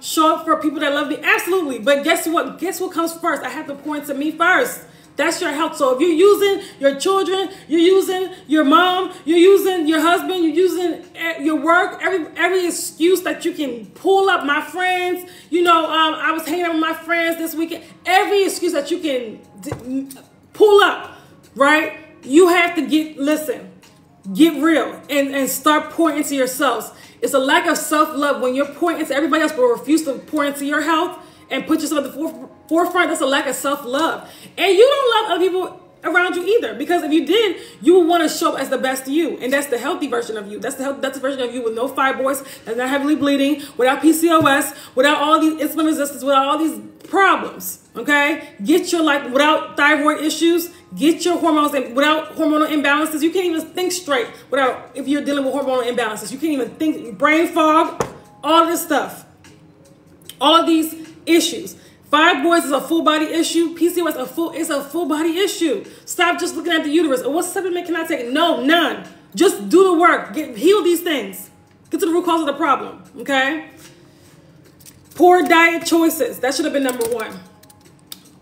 show up for people that love me? Absolutely. But guess what? Guess what comes first? I have to point to me first. That's your health. So if you're using your children, you're using your mom, you're using your husband, you're using your work, every excuse that you can pull up. My friends, I was hanging out with my friends this weekend. Every excuse that you can pull up, right? You have to get real and start pouring into yourselves. It's a lack of self-love when you're pouring into everybody else but refuse to pour into your health and put yourself at the forefront. That's a lack of self-love. And you don't love other people around you either, because if you did, you would want to show up as the best you, and that's the healthy version of you. That's the version of you with no fibroids, that's not heavily bleeding, without PCOS, without all these insulin resistance, without all these problems. Okay, get your life without thyroid issues, get your hormones and without hormonal imbalances. You can't even think straight without, if you're dealing with hormonal imbalances. You can't even think, brain fog, all this stuff, all of these issues. Fibroids is a full body issue. PCOS is a full body issue. Stop just looking at the uterus. What supplement can I take? No, none. Just do the work. Heal these things. Get to the root cause of the problem. Okay. Poor diet choices. That should have been number one.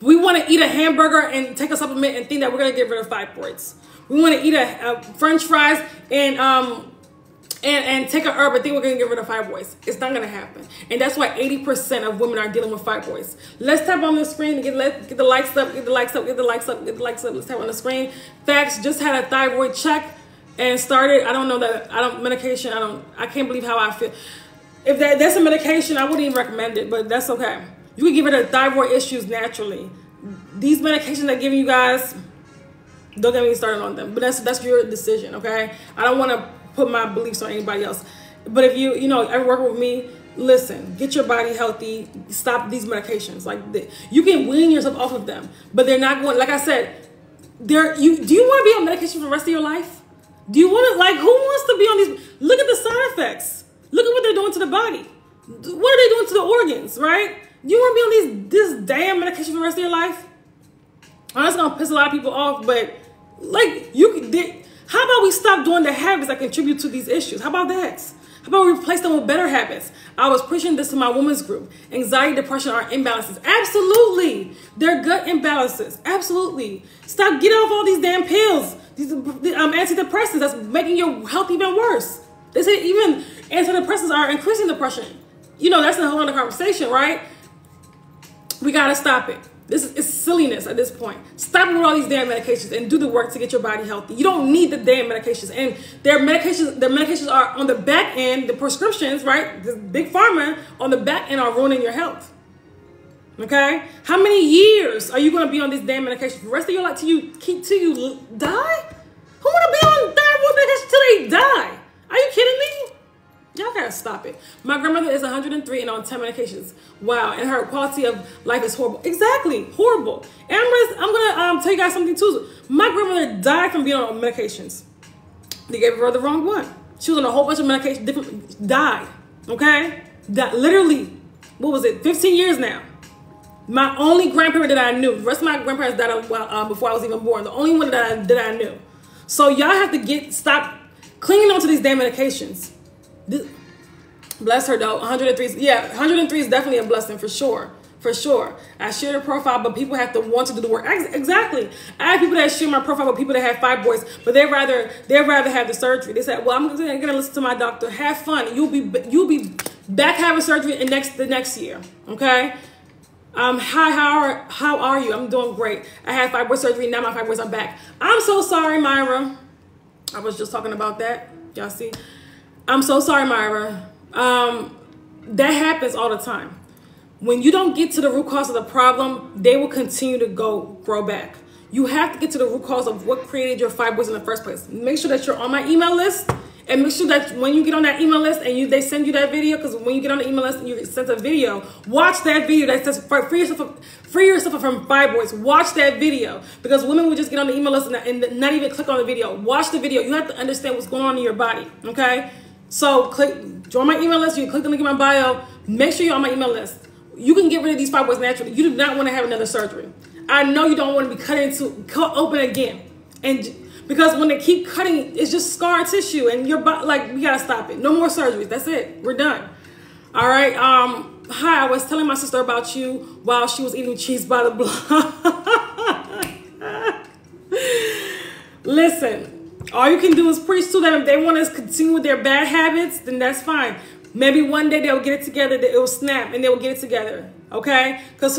We want to eat a hamburger and take a supplement and think that we're going to get rid of fibroids. We want to eat a French fries and take a herb and think we're going to get rid of fibroids. It's not going to happen. And that's why 80% of women are dealing with fibroids. Let's tap on the screen and get the likes up, get the likes up, get the likes up, get the likes up. Let's tap on the screen. Facts, just had a thyroid check and started. I don't know that, medication. I can't believe how I feel. If that's a medication, I wouldn't even recommend it, but that's okay. You can get rid of thyroid issues naturally. These medications they're giving you guys, don't get me started on them, but that's your decision, okay? I don't want to put my beliefs on anybody else. But if you ever work with me, listen, get your body healthy, stop these medications. Like, you can wean yourself off of them, but they're not going, like I said, do you want to be on medication for the rest of your life? Do you want to, like, who wants to be on these? Look at the side effects. Look at what they're doing to the body. What are they doing to the organs, right? You want to be on this damn medication for the rest of your life? Oh, that's going to piss a lot of people off, but, like, how about we stop doing the habits that contribute to these issues? How about that? How about we replace them with better habits? I was preaching this to my women's group. Anxiety, depression are imbalances. Absolutely. They're gut imbalances. Absolutely. Stop getting off all these damn pills. These antidepressants that's making your health even worse. They say even antidepressants are increasing depression. That's a whole other conversation, right? We got to stop it. It's silliness at this point. Stop with all these damn medications and do the work to get your body healthy. You don't need the damn medications. And their medications are on the back end, the prescriptions, right? The big pharma on the back end are ruining your health. Okay? How many years are you going to be on these damn medications? For the rest of your life till you die? Who want to be on thyroid medication till they die? Are you kidding me? Y'all gotta stop it. My grandmother is 103 and on 10 medications. Wow, and her quality of life is horrible. Exactly, horrible. And I'm gonna tell you guys something too. My grandmother died from being on medications. They gave her the wrong one. She was on a whole bunch of medications. Died. Okay, literally. What was it? 15 years now. My only grandparent that I knew. The rest of my grandparents died before I was even born. The only one that I knew. So y'all have to stop clinging on to these damn medications. Bless her though. 103. Yeah, 103 is definitely a blessing for sure. For sure. I share the profile, but people have to want to do the work. Exactly. I have people that share my profile with people that have fibroids, but they'd rather have the surgery. They said, "Well, I'm gonna listen to my doctor. Have fun. You'll be back having surgery the next year." Okay. Hi, how are you? I'm doing great. I had fibroid surgery. Now my fibroids are back. I'm so sorry, Myra. I was just talking about that. Y'all see? I'm so sorry, Myra. That happens all the time. When you don't get to the root cause of the problem, they will continue to grow back. You have to get to the root cause of what created your fibroids in the first place. Make sure that you're on my email list, and make sure that when you get on that email list and they send you that video, because when you get on the email list and you get sent a video, watch that video that says free yourself from fibroids. Watch that video, because women will just get on the email list and not even click on the video. Watch the video. You have to understand what's going on in your body, okay? So join my email list. You can click the link in my bio. Make sure you're on my email list. You can get rid of these fibroids naturally. You do not want to have another surgery. I know you don't want to be cut open again. And because when they keep cutting, it's just scar tissue and your body, like, we got to stop it. No more surgeries. That's it. We're done. All right. Hi, I was telling my sister about you while she was eating cheese by the block. Listen. All you can do is preach to them. If they want to continue with their bad habits, then that's fine. Maybe one day they'll get it together, it will snap, and they will get it together. Okay? Because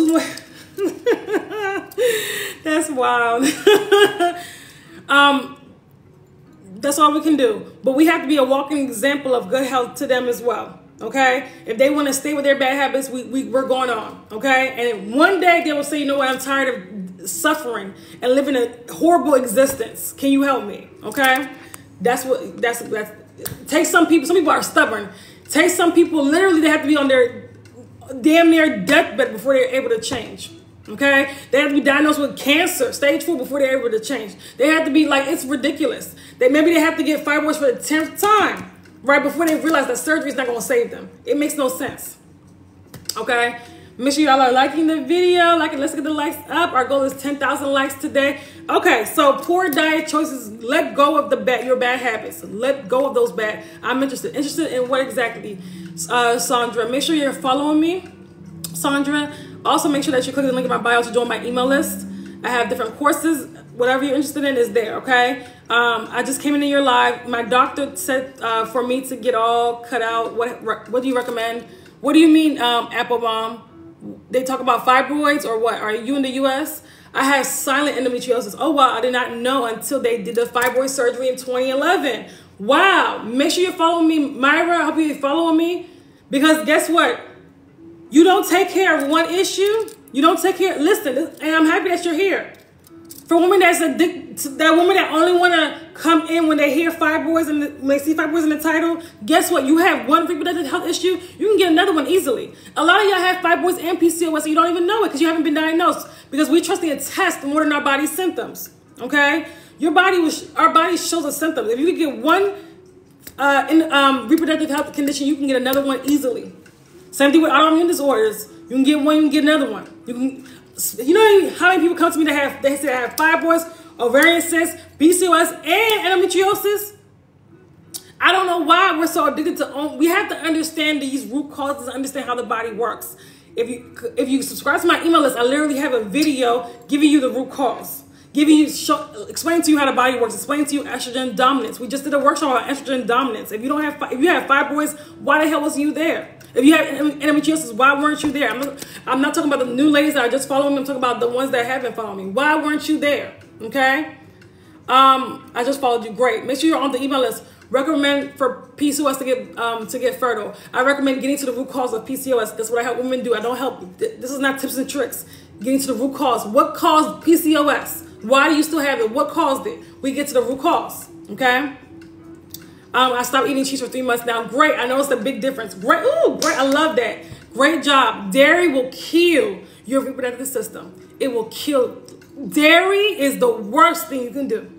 That's wild. That's all we can do. But we have to be a walking example of good health to them as well. Okay? If they want to stay with their bad habits, we're going on. Okay? And one day they will say, you know what, I'm tired of suffering and living a horrible existence. Can you help me? Okay? That's take some people are stubborn. Take some people, literally they have to be on their damn near deathbed before they're able to change. Okay? They have to be diagnosed with cancer, stage 4, before they're able to change. They have to be like, it's ridiculous. Maybe they have to get fibroids for the 10th time, right? Before they realize that surgery is not going to save them. It makes no sense. Okay? Make sure y'all are liking the video. Let's get the likes up. Our goal is 10,000 likes today. Okay, so poor diet choices. Let go of your bad habits. Let go of those bad. I'm interested in what exactly, Sandra. Make sure you're following me, Sandra. Also, make sure that you click the link in my bio to join my email list. I have different courses. Whatever you're interested in is there, okay? I just came into your live. My doctor said for me to get all cut out. What do you recommend? What do you mean, Applebaum? They talk about fibroids or what? Are you in the U.S.? I have silent endometriosis. Oh, wow. I did not know until they did the fibroid surgery in 2011. Wow. Make sure you're following me, Myra. I hope you're following me. Because guess what? You don't take care of one issue. You don't take care. Listen, and I'm happy that you're here. For women that's addicted, that woman that only want to come in when they hear fibroids and when they see fibroids in the title, guess what? You have one reproductive health issue, you can get another one easily. A lot of y'all have fibroids and PCOS and you don't even know it because you haven't been diagnosed, because we trust in a test more than our body's symptoms. Okay? Our body shows us symptoms. If you can get one reproductive health condition, you can get another one easily. Same thing with autoimmune disorders. You can get one, you can get another one. You know how many people come to me that they say I have fibroids, ovarian cysts, PCOS, and endometriosis? I don't know why we're so addicted to. We have to understand these root causes, understand how the body works. If you subscribe to my email list, I literally have a video giving you the root cause, explaining to you how the body works, explaining to you estrogen dominance. We just did a workshop on estrogen dominance. If you have fibroids, why the hell wasn't you there? If you have endometriosis, why weren't you there? I'm not talking about the new ladies that are just following me. I'm talking about the ones that haven't followed me. Why weren't you there? Okay? I just followed you. Great. Make sure you're on the email list. Recommend for PCOS to get fertile. I recommend getting to the root cause of PCOS. That's what I help women do. I don't help. This is not tips and tricks. Getting to the root cause. What caused PCOS? Why do you still have it? What caused it? We get to the root cause. Okay? I stopped eating cheese for 3 months now. Great. I noticed a big difference. Great. Ooh, great. I love that. Great job. Dairy will kill your reproductive system. It will kill. Dairy is the worst thing you can do.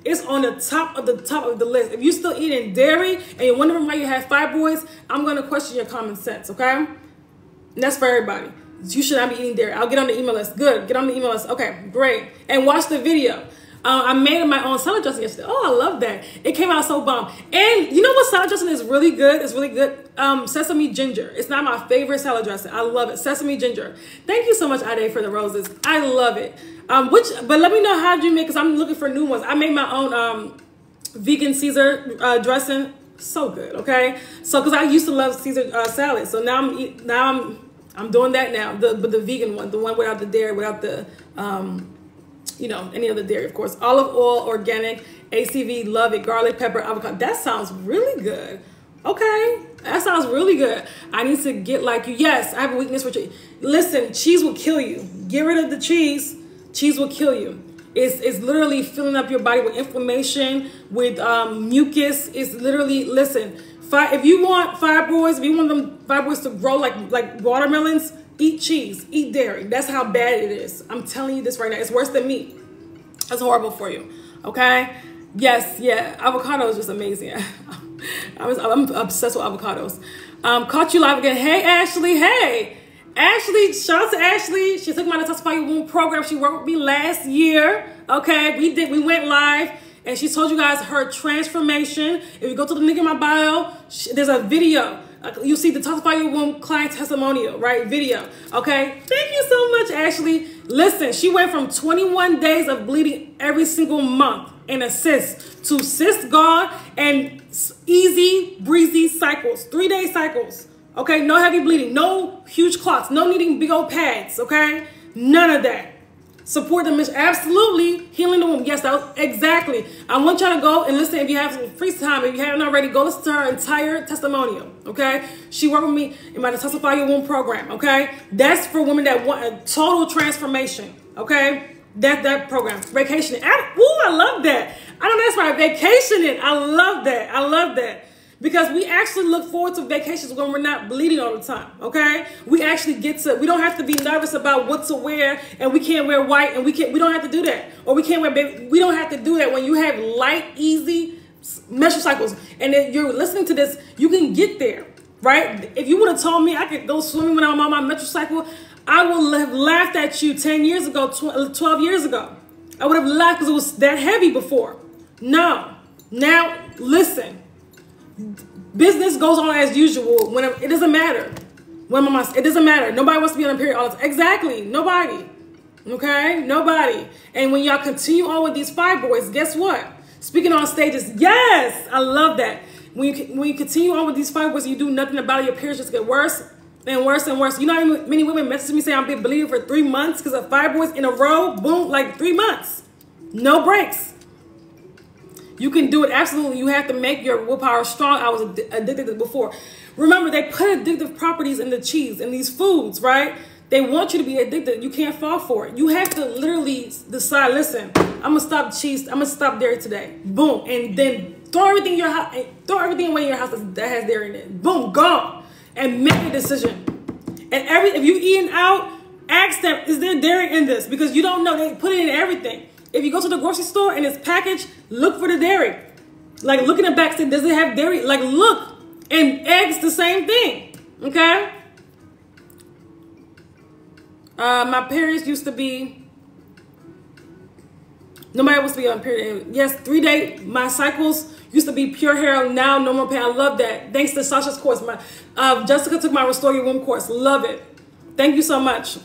It's on the top of the list. If you're still eating dairy and you're wondering why you have fibroids, I'm going to question your common sense, okay? And that's for everybody. You should not be eating dairy. I'll get on the email list. Good. Get on the email list. Okay, great. And watch the video. I made my own salad dressing yesterday. Oh, I love that. It came out so bomb. And you know what salad dressing is really good? It's really good. Sesame ginger. It's not my favorite salad dressing. I love it. Sesame ginger. Thank you so much, Ade, for the roses. I love it. But let me know how you make, because I'm looking for new ones. I made my own vegan Caesar dressing. So good, okay? So, because I used to love Caesar salad. So now I'm doing that now. The vegan one, the one without the dairy, without the any other dairy, of course. Olive oil, organic, ACV, love it. Garlic, pepper, avocado. That sounds really good. Okay, that sounds really good. I need to get like you. Yes, I have a weakness for cheese. Listen, cheese will kill you. Get rid of the cheese. Cheese will kill you. It's literally filling up your body with inflammation, with mucus. It's literally, listen, if you want fibroids, if you want them fibroids to grow like watermelons, eat cheese, eat dairy. That's how bad it is. I'm telling you this right now. It's worse than meat. That's horrible for you. Okay? Yes, yeah. Avocado is just amazing. I'm obsessed with avocados. Caught you live again. Hey, Ashley. Hey. Ashley, shout out to Ashley. She took my Detoxify Your Womb program. She worked with me last year. Okay? We went live. And she told you guys her transformation. If you go to the link in my bio, there's a video. You see the Detoxify Your Womb client testimonial, right? Video. Okay? Thank you so much, Ashley. Listen, she went from 21 days of bleeding every single month in a cyst to cyst gone and easy, breezy cycles. 3-day cycles. Okay? No heavy bleeding. No huge clots. No needing big old pads. Okay? None of that. Support the mission. Absolutely. Healing the womb. Yes, that was exactly. I want y'all to go and listen. If you have some free time, if you haven't already, go listen to her entire testimonial. Okay. She worked with me in my Testify Your Womb program. Okay. That's for women that want a total transformation. Okay. That program. Vacationing. I love that. I know that's right. Vacationing. I love that. I love that. Because we actually look forward to vacations when we're not bleeding all the time, okay? We actually we don't have to be nervous about what to wear, and we can't wear white, and we don't have to do that. Or we don't have to do that when you have light, easy menstrual cycles. And if you're listening to this, you can get there, right? If you would have told me I could go swimming when I'm on my menstrual cycle, I would have laughed at you 10 years ago, 12 years ago. I would have laughed because it was that heavy before. No. Now, listen. Business goes on as usual. It doesn't matter. It doesn't matter. Nobody wants to be on a period all the time. Exactly. Nobody. Okay? Nobody. And when y'all continue on with these fibroids, guess what? Speaking on stages. Yes! I love that. When you continue on with these fibroids, you do nothing about it, your periods just get worse and worse and worse. You know how many women message me saying I've been bleeding for 3 months because of fibroids in a row? Boom, like 3 months. No breaks. You can do it. Absolutely. You have to make your willpower strong. I was addicted to it before. Remember, they put addictive properties in the cheese, in these foods, right? They want you to be addicted. You can't fall for it. You have to literally decide, listen, I'm going to stop cheese. I'm going to stop dairy today. Boom. And then throw everything in your house. Throw everything away in your house that has dairy in it. Boom. Gone. And make a decision. And if you eating out, ask them, is there dairy in this? Because you don't know. They put it in everything. If you go to the grocery store and it's packaged, look for the dairy. Like, look in the back, say, does it have dairy? Like, look. And eggs, the same thing. Okay? My periods used to be, nobody wants to be on period. Yes, 3-day, my cycles used to be pure hair. Now, no more pain. I love that. Thanks to Sasha's course. Jessica took my Restore Your Womb course. Love it. Thank you so much.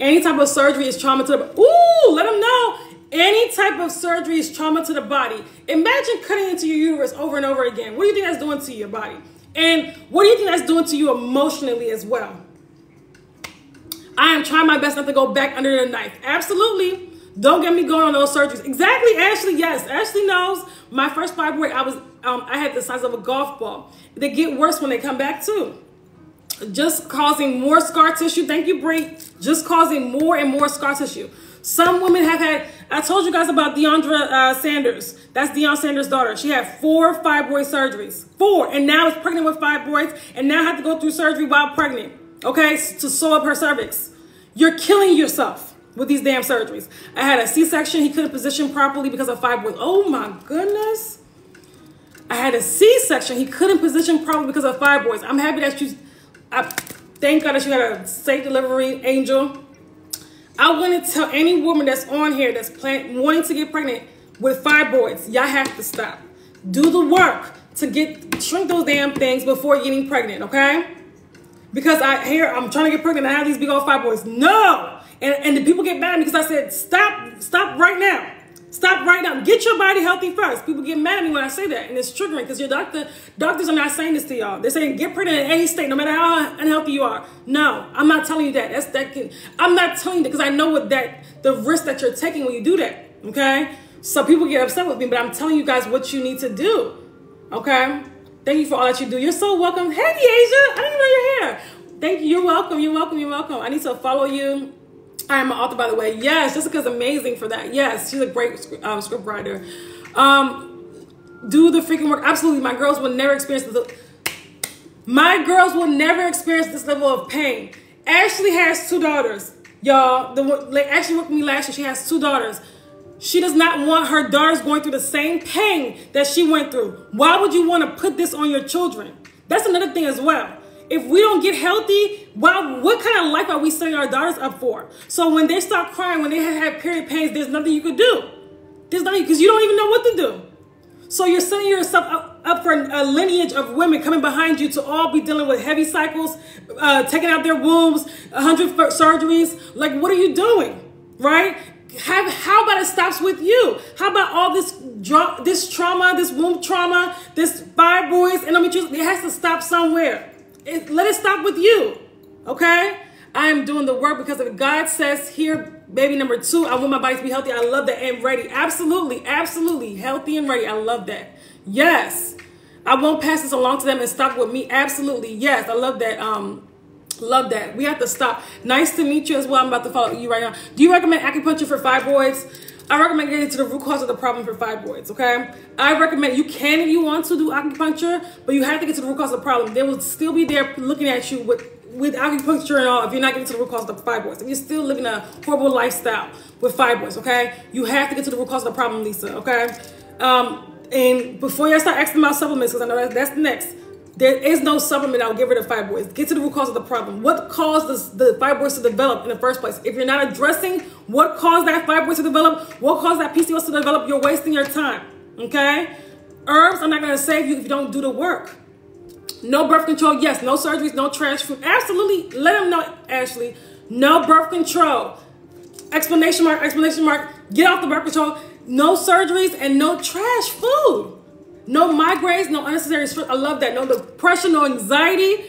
Any type of surgery is trauma to the body. Ooh, let them know. Any type of surgery is trauma to the body. Imagine cutting into your uterus over and over again. What do you think that's doing to your body? And what do you think that's doing to you emotionally as well? I am trying my best not to go back under the knife. Absolutely. Don't get me going on those surgeries. Exactly, Ashley. Yes, Ashley knows. My first fibroid, I had the size of a golf ball. They get worse when they come back too. Just causing more scar tissue. Thank you, Bree. Just causing more and more scar tissue. Some women have had, I told you guys about Deandra Sanders. That's Deion Sanders' daughter. She had 4 fibroid surgeries. 4. And now is pregnant with fibroids and now had to go through surgery while pregnant. Okay? To sew up her cervix. You're killing yourself with these damn surgeries. I had a C-section. He couldn't position properly because of fibroids. Oh my goodness. I had a C-section. He couldn't position properly because of fibroids. I'm happy that thank God that you had a safe delivery, Angel. I want to tell any woman that's on here that's wanting to get pregnant with fibroids, y'all have to stop. Do the work to shrink those damn things before getting pregnant, okay? Because I'm trying to get pregnant, I have these big old fibroids. No! And the people get mad at me because I said, stop right now. Stop right now. Get your body healthy first. People get mad at me when I say that, and it's triggering because your doctors are not saying this to y'all. They're saying get pregnant in any state, no matter how unhealthy you are. No, I'm not telling you that. I'm not telling you that because I know the risk that you're taking when you do that. Okay, so people get upset with me, but I'm telling you guys what you need to do. Okay, thank you for all that you do. You're so welcome. Hey, Deasia, I didn't know you're here. Thank you. You're welcome. You're welcome. You're welcome. I need to follow you. I am an author, by the way. Yes, Jessica's amazing for that. Yes, she's a great script writer. Do the freaking work. Absolutely, my girls will never experience this. My girls will never experience this level of pain. Ashley has 2 daughters, y'all. Ashley worked with me last year. She has 2 daughters. She does not want her daughters going through the same pain that she went through. Why would you want to put this on your children? That's another thing as well. If we don't get healthy, what kind of life are we setting our daughters up for? So when they start crying, when they have period pains, there's nothing you could do. There's nothing, because you don't even know what to do. So you're setting yourself up for a lineage of women coming behind you to all be dealing with heavy cycles, taking out their wombs, 100 surgeries. Like, what are you doing, right? How about it stops with you? How about all this trauma, this womb trauma, this fibroids, endometriosis? It has to stop somewhere. Let it stop with you, okay? I am doing the work because if God says here, baby number 2, I want my body to be healthy. I love that, and ready. Absolutely, absolutely. Healthy and ready. I love that. Yes. I won't pass this along to them and stop with me. Absolutely. Yes. I love that. Love that. We have to stop. Nice to meet you as well. I'm about to follow you right now. Do you recommend acupuncture for fibroids? I recommend getting to the root cause of the problem for fibroids, okay? I recommend, you can if you want to do acupuncture, but you have to get to the root cause of the problem. They will still be there looking at you with acupuncture and all if you're not getting to the root cause of the fibroids. If you're still living a horrible lifestyle with fibroids, okay? You have to get to the root cause of the problem, Lisa, okay? And before you start asking about supplements, because I know that's the next, there is no supplement that will get rid of fibroids. Get to the root cause of the problem. What caused the fibroids to develop in the first place? If you're not addressing what caused that fibroids to develop, what caused that PCOS to develop, you're wasting your time, okay? Herbs are not going to save you if you don't do the work. No birth control, yes. No surgeries, no trash food. Absolutely. Let them know, Ashley. No birth control. Exclamation mark, exclamation mark. Get off the birth control. No surgeries and no trash food. No migraines, no unnecessary stress. I love that. No depression, no anxiety.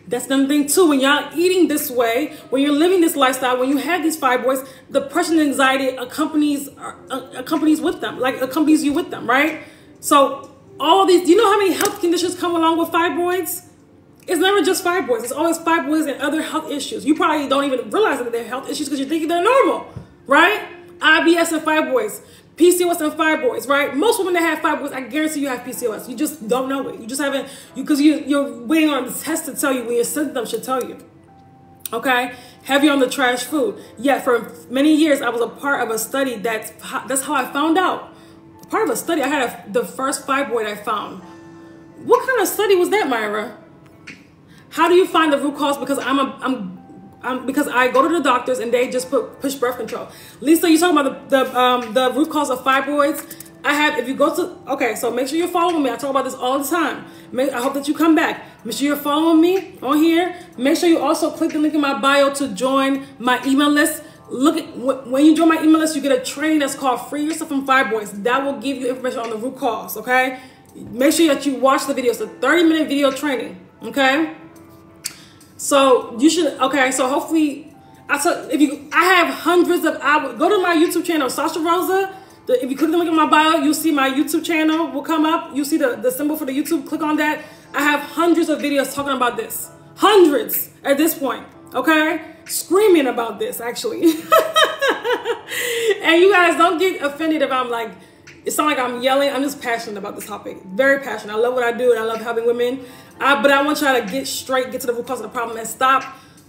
That's another thing too. When y'all eating this way, when you're living this lifestyle, when you have these fibroids, depression and anxiety accompanies with them, like accompanies you with them, right? So all these, you know how many health conditions come along with fibroids? It's never just fibroids. It's always fibroids and other health issues. You probably don't even realize that they're health issues because you're thinking they're normal, right? IBS and fibroids. PCOS and fibroids, right? Most women that have fibroids, I guarantee you have PCOS. You just don't know it. You just haven't, because you're waiting on the test to tell you when your symptoms should tell you. Okay? Heavy on the trash food. Yeah, for many years, I was a part of a study. That's how I found out. Part of a study, I had the first fibroid I found. What kind of study was that, Myra? How do you find the root cause? Because because I go to the doctors and they just push birth control. Lisa, you talking about the root cause of fibroids? If you go to, okay, so make sure you're following me. I talk about this all the time. I hope that you come back. Make sure you're following me on here. Make sure you also click the link in my bio to join my email list. When you join my email list, you get a training that's called Free Yourself from Fibroids. That will give you information on the root cause, okay? Make sure that you watch the video. It's a 30-minute video training, okay? So you should, okay, so hopefully, I have hundreds of hours. Go to my YouTube channel, Sasha Rosa. If you click the link in my bio, you'll see my YouTube channel will come up. You see the symbol for the YouTube, click on that. I have hundreds of videos talking about this. Hundreds at this point, okay? Screaming about this, actually. And you guys don't get offended if I'm like, it sounds like I'm yelling. I'm just passionate about this topic. Very passionate. I love what I do and I love helping women. But I want y'all to get to the root cause of the problem and stop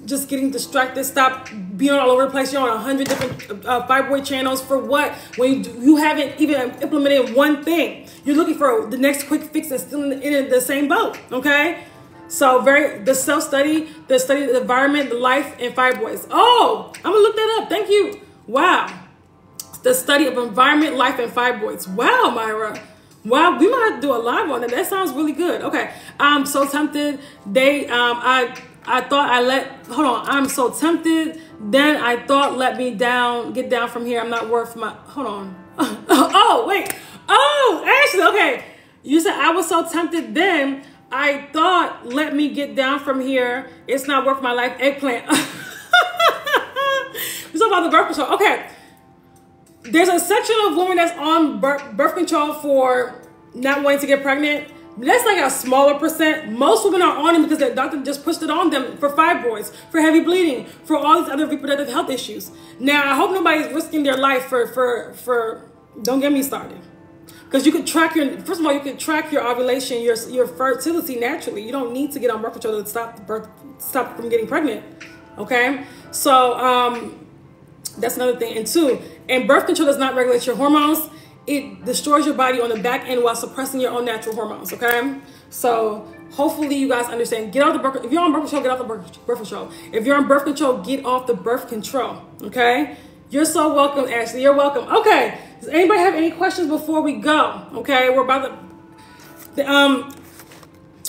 just getting distracted. Stop being all over the place. You're on 100 different fibroid channels for what? When you haven't even implemented one thing. You're looking for the next quick fix and still in the same boat, okay? So the self-study, the study of the environment, the life, and fibroids. Oh, I'm gonna look that up. Thank you. Wow. The study of environment, life, and fibroids. Wow, Myra. Wow, we might have to do a live on that. That sounds really good. Okay, I'm so tempted. I thought hold on. I'm so tempted. Then I thought, get down from here. I'm not worth my, hold on. Oh, wait. Oh, Ashley, okay. You said I was so tempted then. I thought, let me get down from here. It's not worth my life. Eggplant. We're talking about the birth control. Okay. There's a section of women that's on birth control for not wanting to get pregnant. That's like a smaller percent. Most women are on it because their doctor just pushed it on them for fibroids, for heavy bleeding, for all these other reproductive health issues. Now, I hope nobody's risking their life for don't get me started. Because you could track first of all, you can track your ovulation, your fertility naturally. You don't need to get on birth control to stop from getting pregnant. Okay? So, that's another thing. And two, birth control does not regulate your hormones. It destroys your body on the back end while suppressing your own natural hormones, okay? So hopefully you guys understand. Get off the birth. If you're on birth control, get off the birth control. If you're on birth control, get off the birth control, okay? You're so welcome, Ashley. You're welcome. Okay. Does anybody have any questions before we go? Okay, we're about to...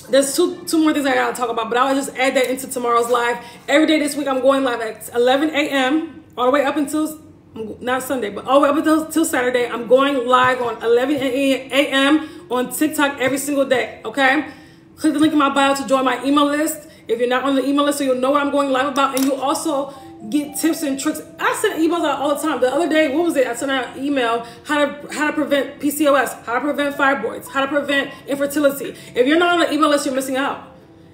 There's two more things I gotta talk about, but I'll just add that into tomorrow's live. Every day this week, I'm going live at 11 a.m. all the way up until, not Sunday, but all the way up until Saturday. I'm going live on 11 a.m. on TikTok every single day, okay? Click the link in my bio to join my email list. if you're not on the email list, so you'll know what I'm going live about, and you'll also get tips and tricks. I send emails out all the time. The other day, what was it? I sent out an email, how to prevent PCOS, how to prevent fibroids, how to prevent infertility. If you're not on the email list, you're missing out.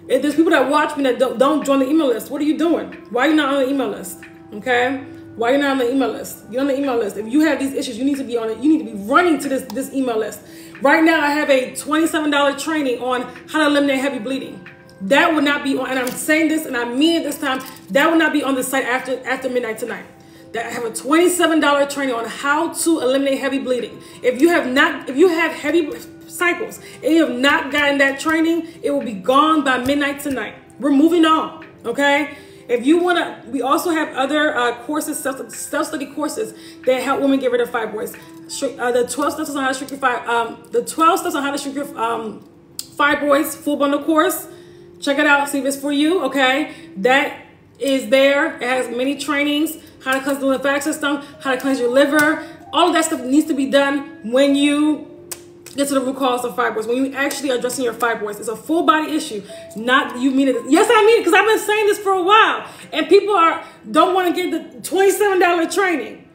If there's people that watch me that don't join the email list, what are you doing? Why are you not on the email list? Okay? Why are you not on the email list? You're on the email list. If you have these issues, you need to be on it. You need to be running to this email list. Right now, I have a $27 training on how to eliminate heavy bleeding. That would not be on, and I'm saying this and I mean it this time, that would not be on the site after midnight tonight. That I have a $27 training on how to eliminate heavy bleeding. If you have heavy cycles and you have not gotten that training, it will be gone by midnight tonight. We're moving on, okay? If you want to, we also have other courses, self-study courses that help women get rid of fibroids. The 12 steps on how to shrink your fibroids full bundle course. Check it out, see if it's for you, okay? That is there. It has many trainings, how to cleanse the lymphatic system, how to cleanse your liver. All of that stuff needs to be done when you get to the root cause of fibroids, when you actually are addressing your fibroids. It's a full body issue, not you mean it. Yes, I mean it, because I've been saying this for a while, and people don't want to get the $27 training.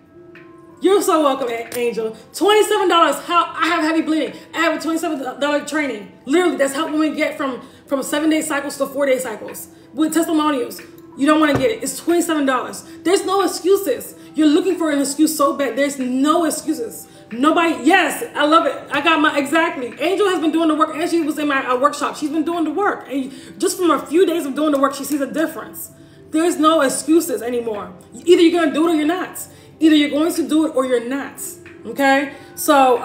You're so welcome, Angel. $27. How I have heavy bleeding. I have a $27 training. Literally, that's helping women get from 7-day cycles to 4-day cycles with testimonials. You don't want to get it. It's $27. There's no excuses. You're looking for an excuse so bad. There's no excuses. Nobody. Yes, I love it. I got my exactly. Angel has been doing the work, and she was in my workshop. She's been doing the work, and just from a few days of doing the work, she sees a difference. There's no excuses anymore. Either you're gonna do it or you're not. Either you're going to do it or you're not. Okay. So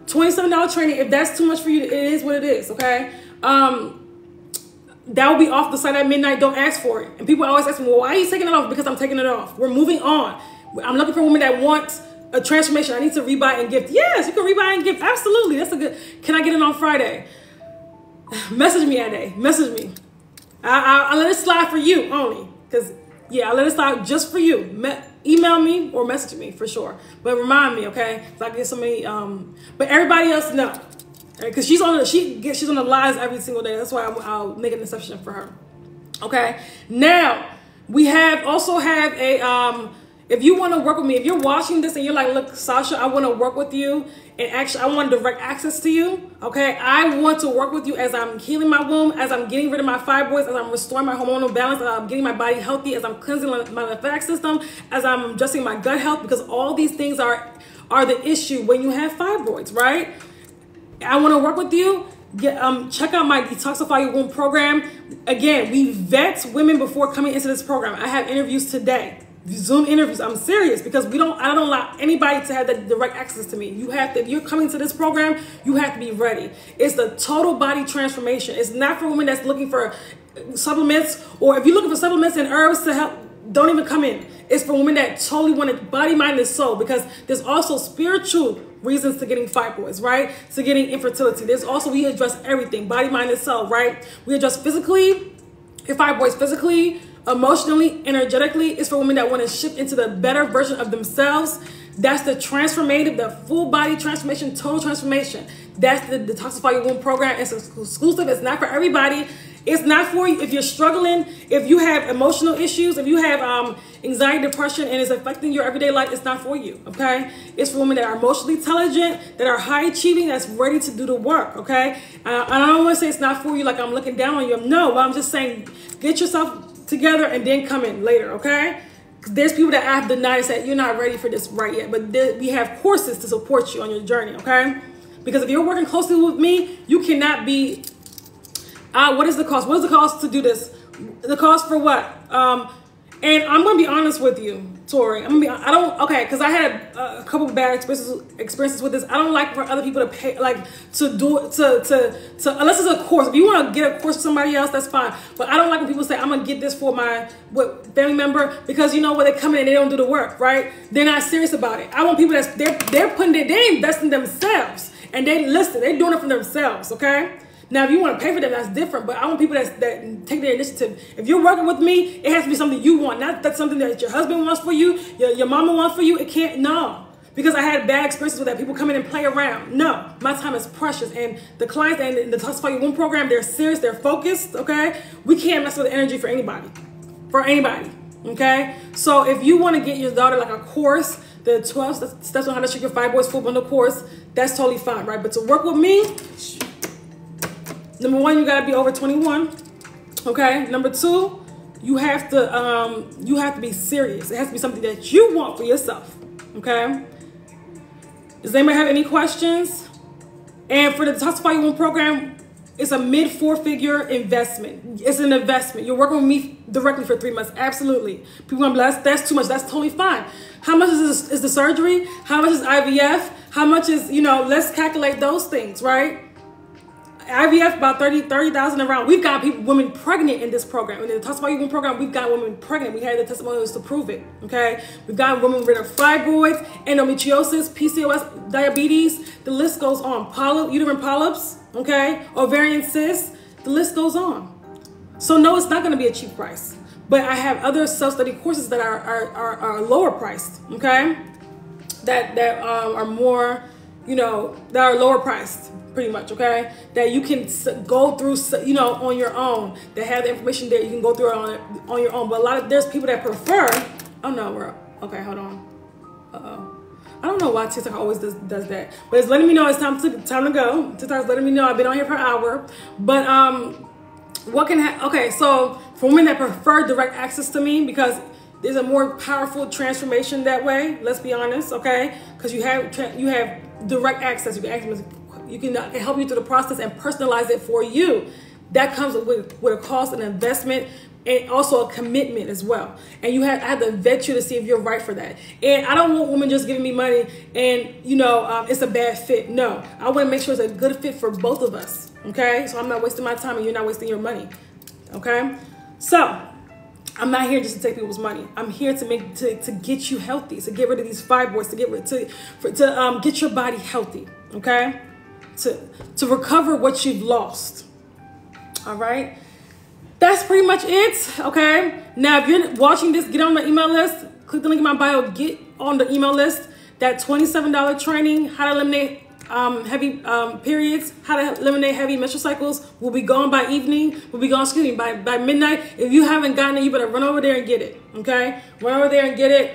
$27 training. If that's too much for you, it is what it is. Okay. That will be off the site at midnight. Don't ask for it. And people always ask me, well, why are you taking it off? Because I'm taking it off. We're moving on. I'm looking for women that want a transformation. I need to rebuy and gift. Yes, you can rebuy and gift. Absolutely. That's a good. Can I get it on Friday? Message me, Ade. Message me. I'll let it slide for you only. Because, yeah, I'll let it slide just for you. Email me or message me for sure. But remind me, okay? So I get so many. But everybody else, no. Because she's on the lives every single day. That's why I'll make an exception for her. Okay. Now we also have a if you want to work with me, if you're watching this and you're like, look, Sasha, I want to work with you, and actually I want direct access to you. Okay. I want to work with you as I'm healing my womb, as I'm getting rid of my fibroids, as I'm restoring my hormonal balance, as I'm getting my body healthy, as I'm cleansing my lymphatic system, as I'm adjusting my gut health, because all these things are the issue when you have fibroids, right? I want to work with you. Check out my Detoxify Your Womb program. Again, we vet women before coming into this program. I have interviews today, Zoom interviews. I'm serious, because I don't allow anybody to have that direct access to me. You have to, if you're coming to this program, you have to be ready. It's the total body transformation. It's not for women that's looking for supplements, or if you're looking for supplements and herbs to help, don't even come in. It's for women that totally want it, body, mind, and soul, because there's also spiritual reasons to getting fibroids, right? To getting infertility. There's also, we address everything, body, mind, and soul, right? We address physically, your fibroids physically, emotionally, energetically. It's for women that want to shift into the better version of themselves. That's the transformative, the full body transformation, total transformation. That's the Detoxify Your Womb program. It's exclusive. It's not for everybody. It's not for you if you're struggling, if you have emotional issues, if you have anxiety, depression, and it's affecting your everyday life. It's not for you, okay? It's for women that are emotionally intelligent, that are high achieving, that's ready to do the work, okay? I don't want to say it's not for you like I'm looking down on you. No, but I'm just saying get yourself together and then come in later, okay? There's people that I have denied and said, you're not ready for this right yet. But we have courses to support you on your journey, okay? Because if you're working closely with me, you cannot be... what is the cost? What is the cost to do this? The cost for what? And I'm gonna be honest with you, Tori. Because I had a couple of bad experiences with this. I don't like for other people to pay, like to do unless it's a course. If you want to get a course for somebody else, that's fine. But I don't like when people say I'm gonna get this for my family member, because you know what, they come in and they don't do the work, right? They're not serious about it. I want people they invest in themselves and they're doing it for themselves, okay? Now, if you want to pay for them, that's different. But I want people that take their initiative. If you're working with me, it has to be something you want. Not that's something that your husband wants for you, your mama wants for you. It can't, no. because I had bad experiences with that. People come in and play around. No, my time is precious. And the clients and the Detoxify Your Womb program, they're serious, they're focused, okay? We can't mess with the energy for anybody. For anybody, okay? So if you want to get your daughter like a course, the 12 steps on how to shake your fibroids full bundle course, that's totally fine, right? But to work with me, number one, you got to be over 21, okay? Number two, you have to be serious. It has to be something that you want for yourself, okay? Does anybody have any questions? And for the Detoxify Your Womb program, it's a mid 4-figure investment. It's an investment. You're working with me directly for 3 months. Absolutely. People are going to be like, that's too much. That's totally fine. How much is the surgery? How much is IVF? How much is, let's calculate those things, right? IVF about 30,000 around. We've got women pregnant in this program. In the Detoxify Your Womb program, we've got women pregnant. We had the testimonials to prove it, okay? We've got women rid of fibroids, endometriosis, PCOS, diabetes. The list goes on. Uterine polyps, okay? Ovarian cysts. The list goes on. So no, it's not going to be a cheap price. But I have other self-study courses that are lower priced, okay? That are more, that are lower priced. Pretty much, okay? That you can go through, on your own. That have the information there, you can go through it on your own. But there's people that prefer. Oh no, okay. Hold on. I don't know why TikTok always does that, but it's letting me know it's time to go. TikTok's letting me know I've been on here for an hour. But okay, so for women that prefer direct access to me, because there's a more powerful transformation that way. Let's be honest, okay? Because you have direct access. You can help you through the process and personalize it for you. That comes with a cost, an investment, and also a commitment as well. And I have to vet you to see if you're right for that. And I don't want women just giving me money and, it's a bad fit. No, I want to make sure it's a good fit for both of us, okay? So I'm not wasting my time and you're not wasting your money, okay? So I'm not here just to take people's money. I'm here to get you healthy, to get rid of these fibroids, to get your body healthy, okay? To recover what you've lost. All right, that's pretty much it. Okay, now if you're watching this, get on the email list. Click the link in my bio. Get on the email list. That $27 training, how to eliminate heavy periods, how to eliminate heavy menstrual cycles, will be gone by evening. Will be gone, by midnight. If you haven't gotten it, you better run over there and get it. Okay, run over there and get it.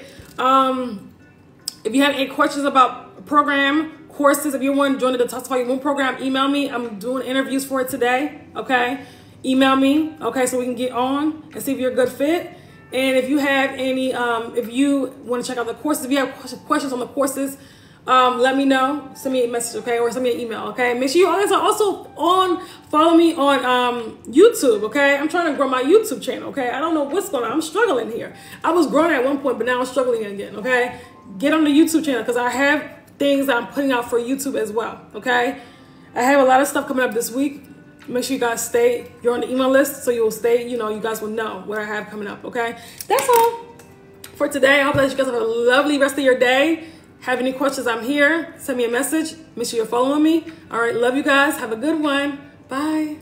If you have any questions about the program, courses, if you want to join the Detoxify Your Womb program, email me. I'm doing interviews for it today, okay? Email me, okay, so we can get on and see if you're a good fit. And if you have any, if you want to check out the courses, if you have questions on the courses, let me know. Send me a message, okay? Or send me an email, okay? Make sure you guys are also follow me on YouTube, okay? I'm trying to grow my YouTube channel, okay? I don't know what's going on. I'm struggling here. I was growing at one point, but now I'm struggling again, okay? Get on the YouTube channel because I have things that I'm putting out for YouTube as well, okay? I have a lot of stuff coming up this week. Make sure you guys you're on the email list so you will stay, you guys will know what I have coming up, okay? That's all for today. I hope that you guys have a lovely rest of your day. Have any questions, I'm here. Send me a message. Make sure you're following me. All right, love you guys. Have a good one. Bye.